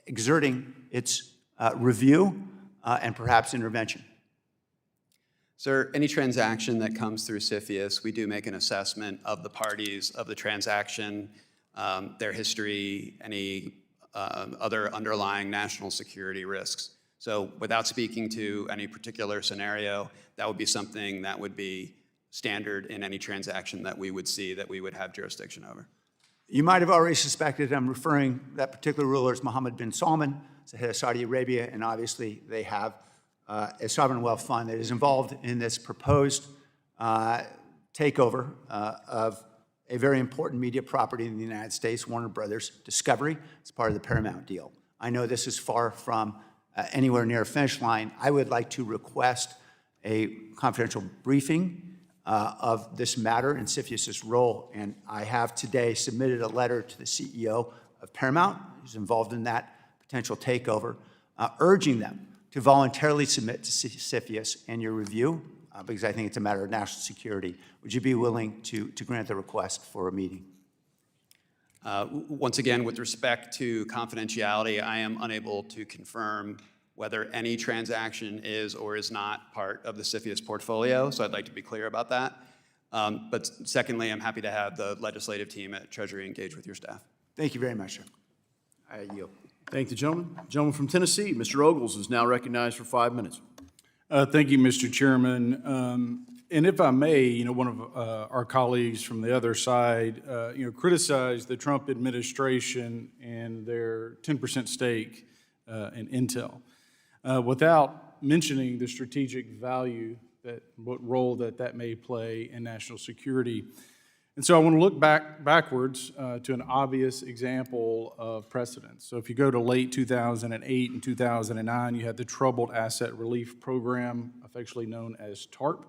exerting its review and perhaps intervention? Sir, any transaction that comes through CFIUS, we do make an assessment of the parties of the transaction, their history, any other underlying national security risks. So without speaking to any particular scenario, that would be something that would be standard in any transaction that we would see that we would have jurisdiction over. You might have already suspected I'm referring that particular ruler as Mohammed bin Salman, the head of Saudi Arabia, and obviously they have a sovereign wealth fund that is involved in this proposed takeover of a very important media property in the United States, Warner Brothers Discovery. It's part of the Paramount deal. I know this is far from anywhere near a finish line. I would like to request a confidential briefing of this matter and CFIUS's role. And I have today submitted a letter to the CEO of Paramount, who's involved in that potential takeover, urging them to voluntarily submit to CFIUS and your review, because I think it's a matter of national security. Would you be willing to grant the request for a meeting? Once again, with respect to confidentiality, I am unable to confirm whether any transaction is or is not part of the CFIUS portfolio, so I'd like to be clear about that. But secondly, I'm happy to have the legislative team at Treasury engage with your staff. Thank you very much, sir. I yield. Thank the gentleman. Gentleman from Tennessee, Mr. Ogles, is now recognized for 5 minutes. Thank you, Mr. Chairman. And if I may, one of our colleagues from the other side, criticized the Trump administration and their 10% stake in Intel, without mentioning the strategic value what role that may play in national security. And so I want to look backwards to an obvious example of precedent. So if you go to late 2008 and 2009, you had the Troubled Asset Relief Program, affectionately known as TARP,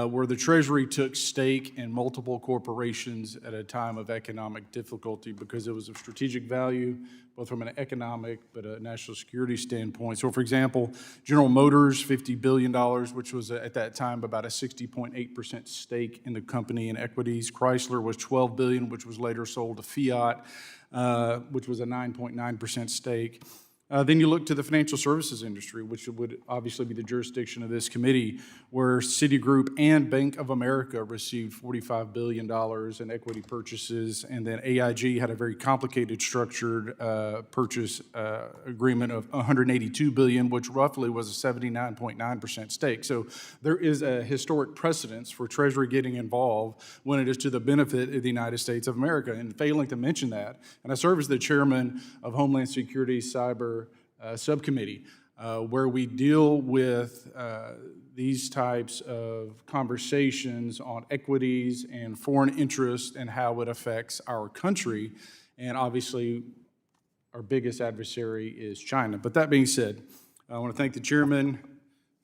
where the Treasury took stake in multiple corporations at a time of economic difficulty because it was of strategic value, both from an economic but a national security standpoint. So, for example, General Motors, $50 billion, which was at that time about a 60.8% stake in the company in equities. Chrysler was $12 billion, which was later sold to Fiat, which was a 9.9% stake. Then you look to the financial services industry, which would obviously be the jurisdiction of this committee, where Citigroup and Bank of America received $45 billion in equity purchases, and then AIG had a very complicated structured purchase agreement of $182 billion, which roughly was a 79.9% stake. So there is a historic precedence for Treasury getting involved when it is to the benefit of the United States of America. And failing to mention that, and I serve as the chairman of Homeland Security Cyber Subcommittee, where we deal with these types of conversations on equities and foreign interest and how it affects our country. And obviously, our biggest adversary is China. But that being said, I want to thank the chairman,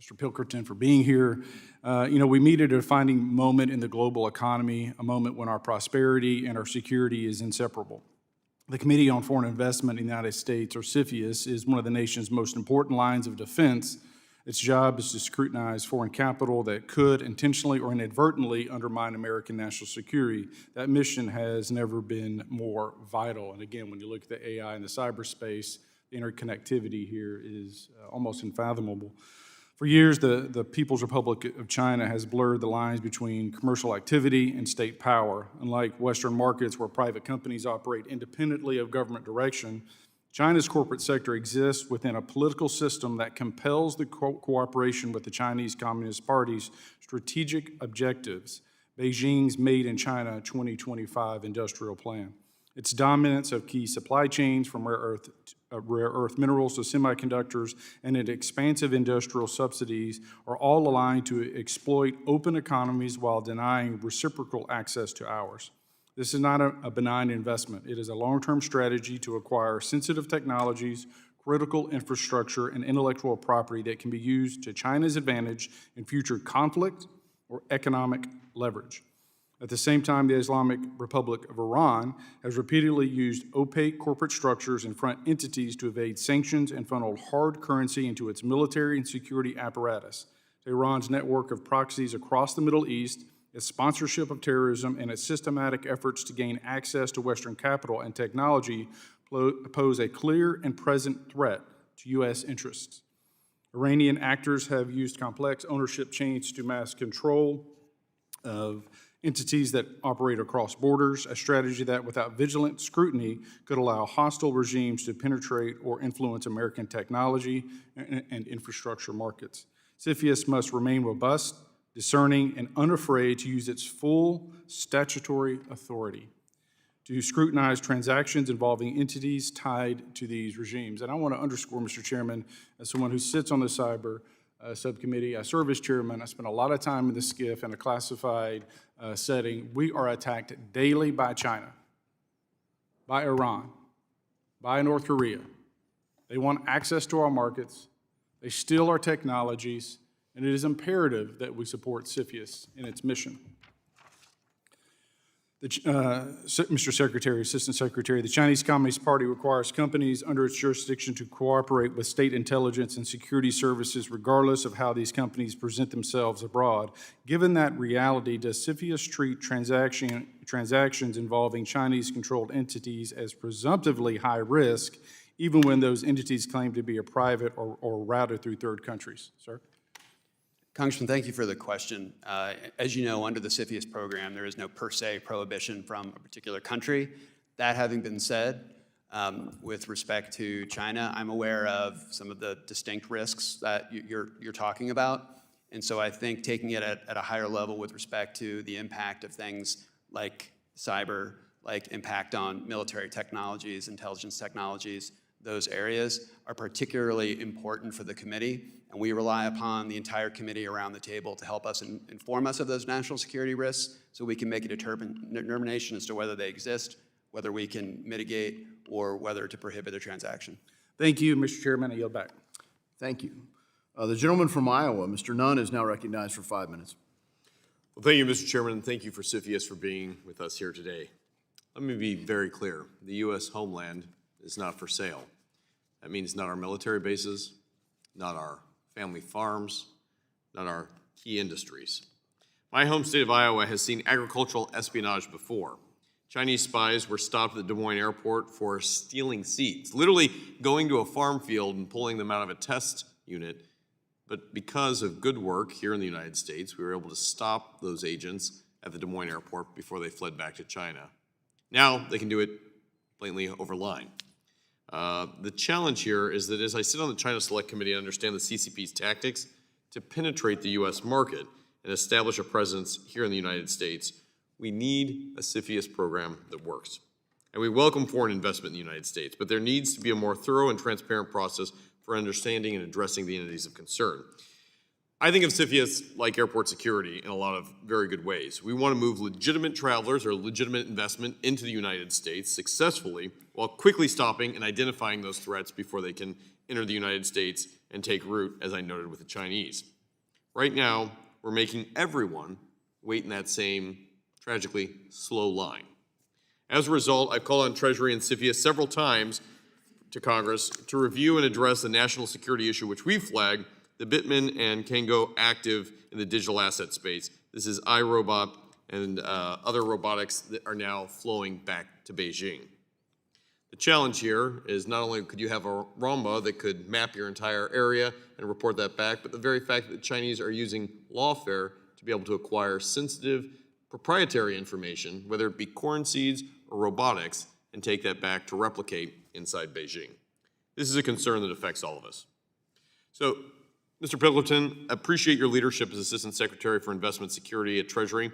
Mr. Pilkerton, for being here. We meet at a defining moment in the global economy, a moment when our prosperity and our security is inseparable. The Committee on Foreign Investment in the United States, or CFIUS, is one of the nation's most important lines of defense. Its job is to scrutinize foreign capital that could intentionally or inadvertently undermine American national security. That mission has never been more vital. And again, when you look at the AI and the cyberspace, the interconnectivity here is almost unfathomable. For years, the People's Republic of China has blurred the lines between commercial activity and state power. Unlike Western markets where private companies operate independently of government direction, China's corporate sector exists within a political system that compels the cooperation with the Chinese Communist Party's strategic objectives, Beijing's Made in China 2025 industrial plan. Its dominance of key supply chains from rare earth minerals to semiconductors and its expansive industrial subsidies are all aligned to exploit open economies while denying reciprocal access to ours. This is not a benign investment. It is a long-term strategy to acquire sensitive technologies, critical infrastructure, and intellectual property that can be used to China's advantage in future conflict or economic leverage. At the same time, the Islamic Republic of Iran has repeatedly used opaque corporate structures and front entities to evade sanctions and funnel hard currency into its military and security apparatus. Iran's network of proxies across the Middle East, its sponsorship of terrorism, and its systematic efforts to gain access to Western capital and technology pose a clear and present threat to U.S. interests. Iranian actors have used complex ownership chains to mass control of entities that operate across borders, a strategy that, without vigilant scrutiny, could allow hostile regimes to penetrate or influence American technology and infrastructure markets. CFIUS must remain robust, discerning, and unafraid to use its full statutory authority to scrutinize transactions involving entities tied to these regimes. And I want to underscore, Mr. Chairman, as someone who sits on the cyber subcommittee, I serve as chairman. I spend a lot of time in the SCIF in a classified setting. We are attacked daily by China, by Iran, by North Korea. They want access to our markets. They steal our technologies, and it is imperative that we support CFIUS in its mission. Mr. Secretary, Assistant Secretary, the Chinese Communist Party requires companies under its jurisdiction to cooperate with state intelligence and security services regardless of how these companies present themselves abroad. Given that reality, does CFIUS treat transactions involving Chinese-controlled entities as presumptively high risk, even when those entities claim to be a private or routed through third countries? Sir? Congressman, thank you for the question. As you know, under the CFIUS program, there is no per se prohibition from a particular country. That having been said, with respect to China, I'm aware of some of the distinct risks that you're talking about. And so I think taking it at a higher level with respect to the impact of things like cyber, like impact on military technologies, intelligence technologies, those areas are particularly important for the committee. And we rely upon the entire committee around the table to help us inform us of those national security risks so we can make a determination as to whether they exist, whether we can mitigate, or whether to prohibit a transaction. Thank you, Mr. Chairman. I yield back. Thank you. The gentleman from Iowa, Mr. Nunn, is now recognized for 5 minutes. Well, thank you, Mr. Chairman, and thank you for CFIUS for being with us here today. Let me be very clear. The U.S. homeland is not for sale. That means not our military bases, not our family farms, not our key industries. My home state of Iowa has seen agricultural espionage before. Chinese spies were stopped at the Des Moines airport for stealing seeds, literally going to a farm field and pulling them out of a test unit. But because of good work here in the United States, we were able to stop those agents at the Des Moines airport before they fled back to China. Now they can do it blatantly over line. The challenge here is that as I sit on the China Select Committee, I understand the CCP's tactics to penetrate the U.S. market and establish a presence here in the United States. We need a CFIUS program that works. And we welcome foreign investment in the United States, but there needs to be a more thorough and transparent process for understanding and addressing the entities of concern. I think of CFIUS like airport security in a lot of very good ways. We want to move legitimate travelers or legitimate investment into the United States successfully while quickly stopping and identifying those threats before they can enter the United States and take root, as I noted with the Chinese. Right now, we're making everyone wait in that same tragically slow line. As a result, I've called on Treasury and CFIUS several times to Congress to review and address the national security issue which we flagged, the Bitman and Kango active in the digital asset space. This is iRobot and other robotics that are now flowing back to Beijing. The challenge here is not only could you have a ROMBA that could map your entire area and report that back, but the very fact that the Chinese are using lawfare to be able to acquire sensitive proprietary information, whether it be corn seeds or robotics, and take that back to replicate inside Beijing. This is a concern that affects all of us. So, Mr. Pilkington, I appreciate your leadership as Assistant Secretary for Investment Security at Treasury.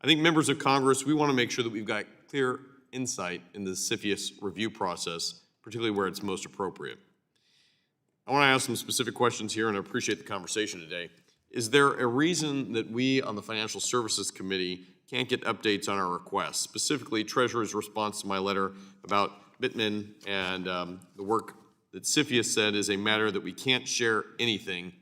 I think members of Congress, we want to make sure that we've got clear insight in the CFIUS review process, particularly where it's most appropriate. I want to ask some specific questions here, and I appreciate the conversation today. Is there a reason that we on the Financial Services Committee can't get updates on our requests, specifically Treasurer's response to my letter about Bitman and the work that CFIUS said is a matter that we can't share anything?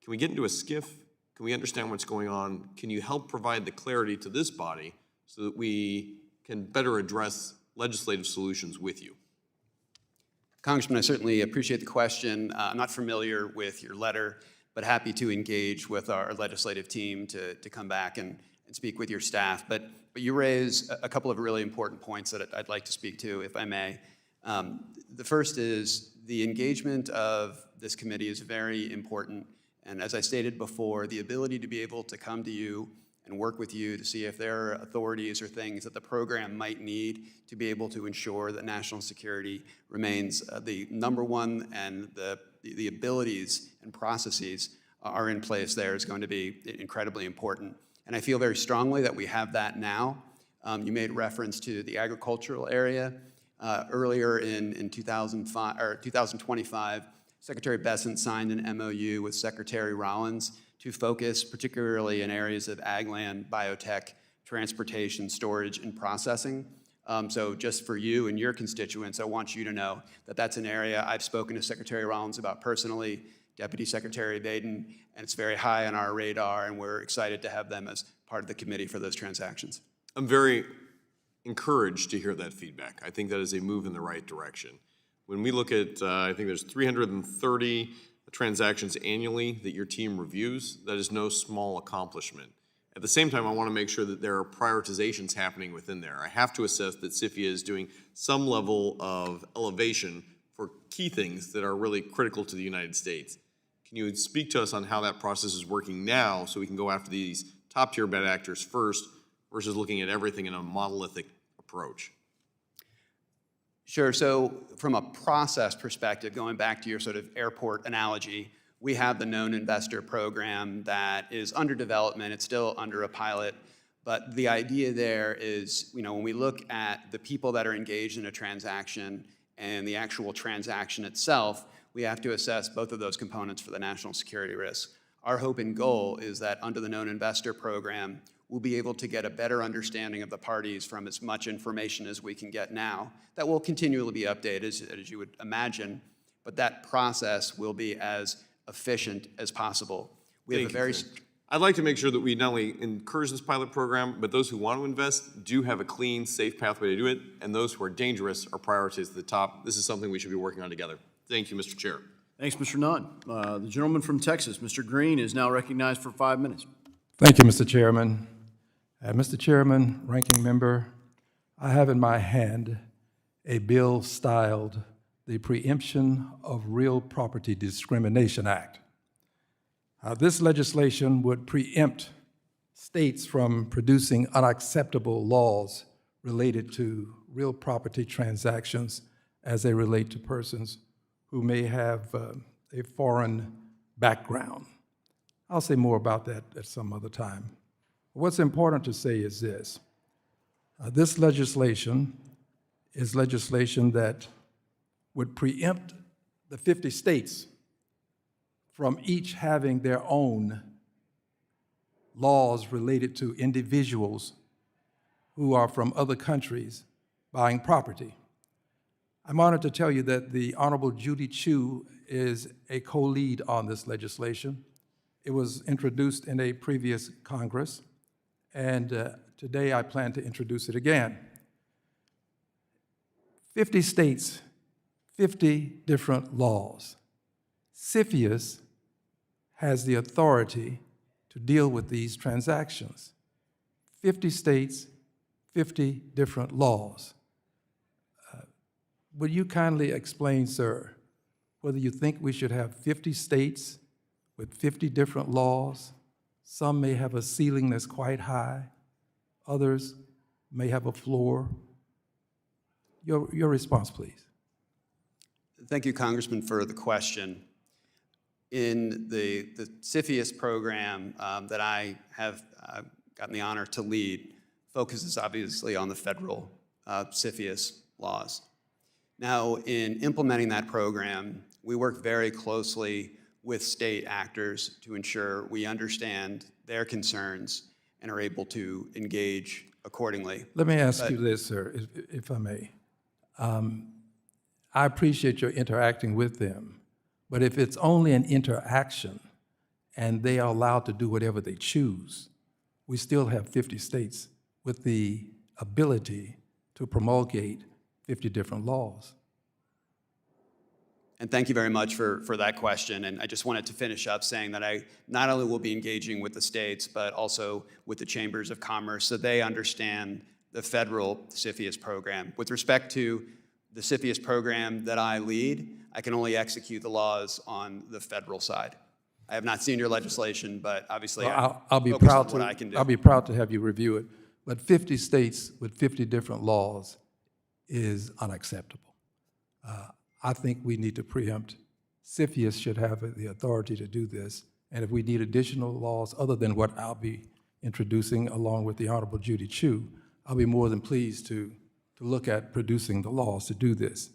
Can we get into a skiff? Can we understand what's going on? Can you help provide the clarity to this body so that we can better address legislative solutions with you? Congressman, I certainly appreciate the question. I'm not familiar with your letter, but happy to engage with our legislative team to come back and speak with your staff. But you raise a couple of really important points that I'd like to speak to, if I may. The first is the engagement of this committee is very important. And as I stated before, the ability to be able to come to you and work with you to see if there are authorities or things that the program might need to be able to ensure that national security remains the number one, and the abilities and processes are in place there is going to be incredibly important. And I feel very strongly that we have that now. You made reference to the agricultural area. Earlier in 2025, Secretary Bessent signed an MOU with Secretary Rollins to focus particularly in areas of ag land, biotech, transportation, storage, and processing. So just for you and your constituents, I want you to know that that's an area I've spoken to Secretary Rollins about personally, Deputy Secretary Baden, and it's very high on our radar, and we're excited to have them as part of the committee for those transactions. I'm very encouraged to hear that feedback. I think that is a move in the right direction. When we look at, I think there's 330 transactions annually that your team reviews, that is no small accomplishment. At the same time, I want to make sure that there are prioritizations happening within there. I have to assess that CFIA is doing some level of elevation for key things that are really critical to the United States. Can you speak to us on how that process is working now so we can go after these top-tier bad actors first versus looking at everything in a monolithic approach? Sure. So from a process perspective, going back to your sort of airport analogy, we have the known investor program that is under development. It's still under a pilot. But the idea there is, when we look at the people that are engaged in a transaction and the actual transaction itself, we have to assess both of those components for the national security risk. Our hope and goal is that under the known investor program, we'll be able to get a better understanding of the parties from as much information as we can get now. That will continually be updated, as you would imagine, but that process will be as efficient as possible. We have a very... I'd like to make sure that we not only encourage this pilot program, but those who want to invest do have a clean, safe pathway to do it, and those who are dangerous are prioritized at the top. This is something we should be working on together. Thank you, Mr. Chair. Thanks, Mr. Nunn. The gentleman from Texas, Mr. Green, is now recognized for 5 minutes. Thank you, Mr. Chairman. Mr. Chairman, Ranking Member, I have in my hand a bill styled the Preemption of Real Property Discrimination Act. This legislation would preempt states from producing unacceptable laws related to real property transactions as they relate to persons who may have a foreign background. I'll say more about that at some other time. What's important to say is this. This legislation is legislation that would preempt the 50 states from each having their own laws related to individuals who are from other countries buying property. I'm honored to tell you that the Honorable Judy Chu is a co-lead on this legislation. It was introduced in a previous Congress, and today I plan to introduce it again. 50 states, 50 different laws. CFIUS has the authority to deal with these transactions. 50 states, 50 different laws. Would you kindly explain, sir, whether you think we should have 50 states with 50 different laws? Some may have a ceiling that's quite high. Others may have a floor. Your response, please. Thank you, Congressman, for the question. In the CFIUS program that I have gotten the honor to lead focuses obviously on the federal CFIUS laws. Now, in implementing that program, we work very closely with state actors to ensure we understand their concerns and are able to engage accordingly. Let me ask you this, sir, if I may. I appreciate your interacting with them, but if it's only an interaction and they are allowed to do whatever they choose, we still have 50 states with the ability to promulgate 50 different laws. And thank you very much for that question. And I just wanted to finish up saying that I not only will be engaging with the states, but also with the chambers of commerce so they understand the federal CFIUS program. With respect to the CFIUS program that I lead, I can only execute the laws on the federal side. I have not seen your legislation, but obviously I'll be focus proud on what I can do. I'll be proud to have you review it. But 50 states with 50 different laws is unacceptable. I think we need to preempt. CFIUS should have the authority to do this. And if we need additional laws other than what I'll be introducing along with the Honorable Judy Chu, I'll be more than pleased to look at producing the laws to do this.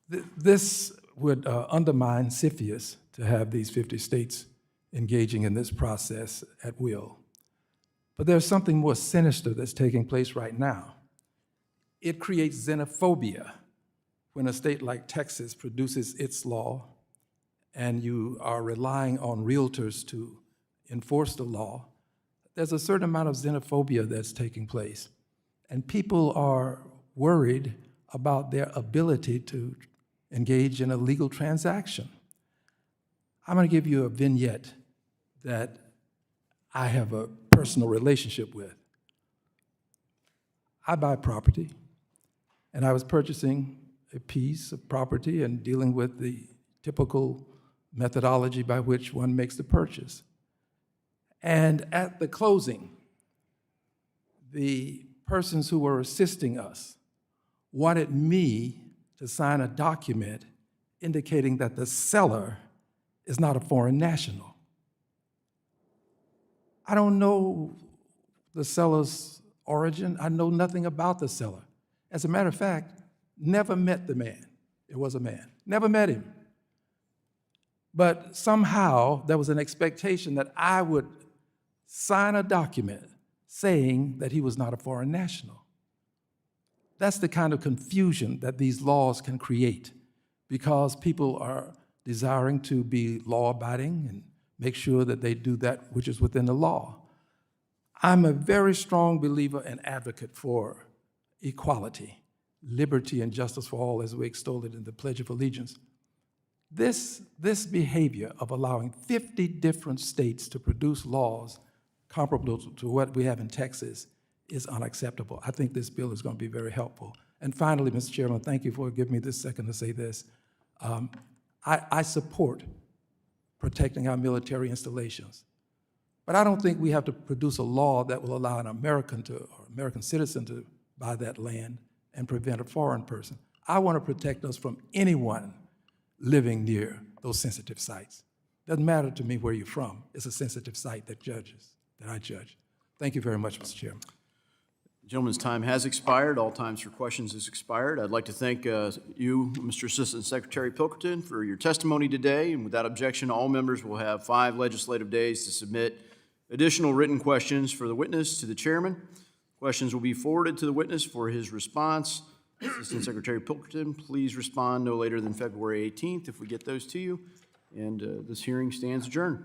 This would undermine CFIUS to have these 50 states engaging in this process at will. But there's something more sinister that's taking place right now. It creates xenophobia when a state like Texas produces its law and you are relying on realtors to enforce the law. There's a certain amount of xenophobia that's taking place. And people are worried about their ability to engage in a legal transaction. I'm going to give you a vignette that I have a personal relationship with. I buy property, and I was purchasing a piece of property and dealing with the typical methodology by which one makes the purchase. And at the closing, the persons who were assisting us wanted me to sign a document indicating that the seller is not a foreign national. I don't know the seller's origin. I know nothing about the seller. As a matter of fact, never met the man. It was a man. Never met him. But somehow there was an expectation that I would sign a document saying that he was not a foreign national. That's the kind of confusion that these laws can create because people are desiring to be law-abiding and make sure that they do that which is within the law. I'm a very strong believer and advocate for equality, liberty, and justice for all as we extol it in the Pledge of Allegiance. This behavior of allowing 50 different states to produce laws comparable to what we have in Texas is unacceptable. I think this bill is going to be very helpful. And finally, Mr. Chairman, thank you for giving me this second to say this. I support protecting our military installations, but I don't think we have to produce a law that will allow an American citizen to buy that land and prevent a foreign person. I want to protect us from anyone living near those sensitive sites. Doesn't matter to me where you're from. It's a sensitive site that I judge. Thank you very much, Mr. Chairman. Gentleman's time has expired. All times for questions has expired. I'd like to thank you, Mr. Assistant Secretary Pilkington, for your testimony today. And without objection, all members will have 5 legislative days to submit additional written questions for the witness to the chairman. Questions will be forwarded to the witness for his response. Assistant Secretary Pilkington, please respond no later than February 18th if we get those to you. And this hearing stands adjourned.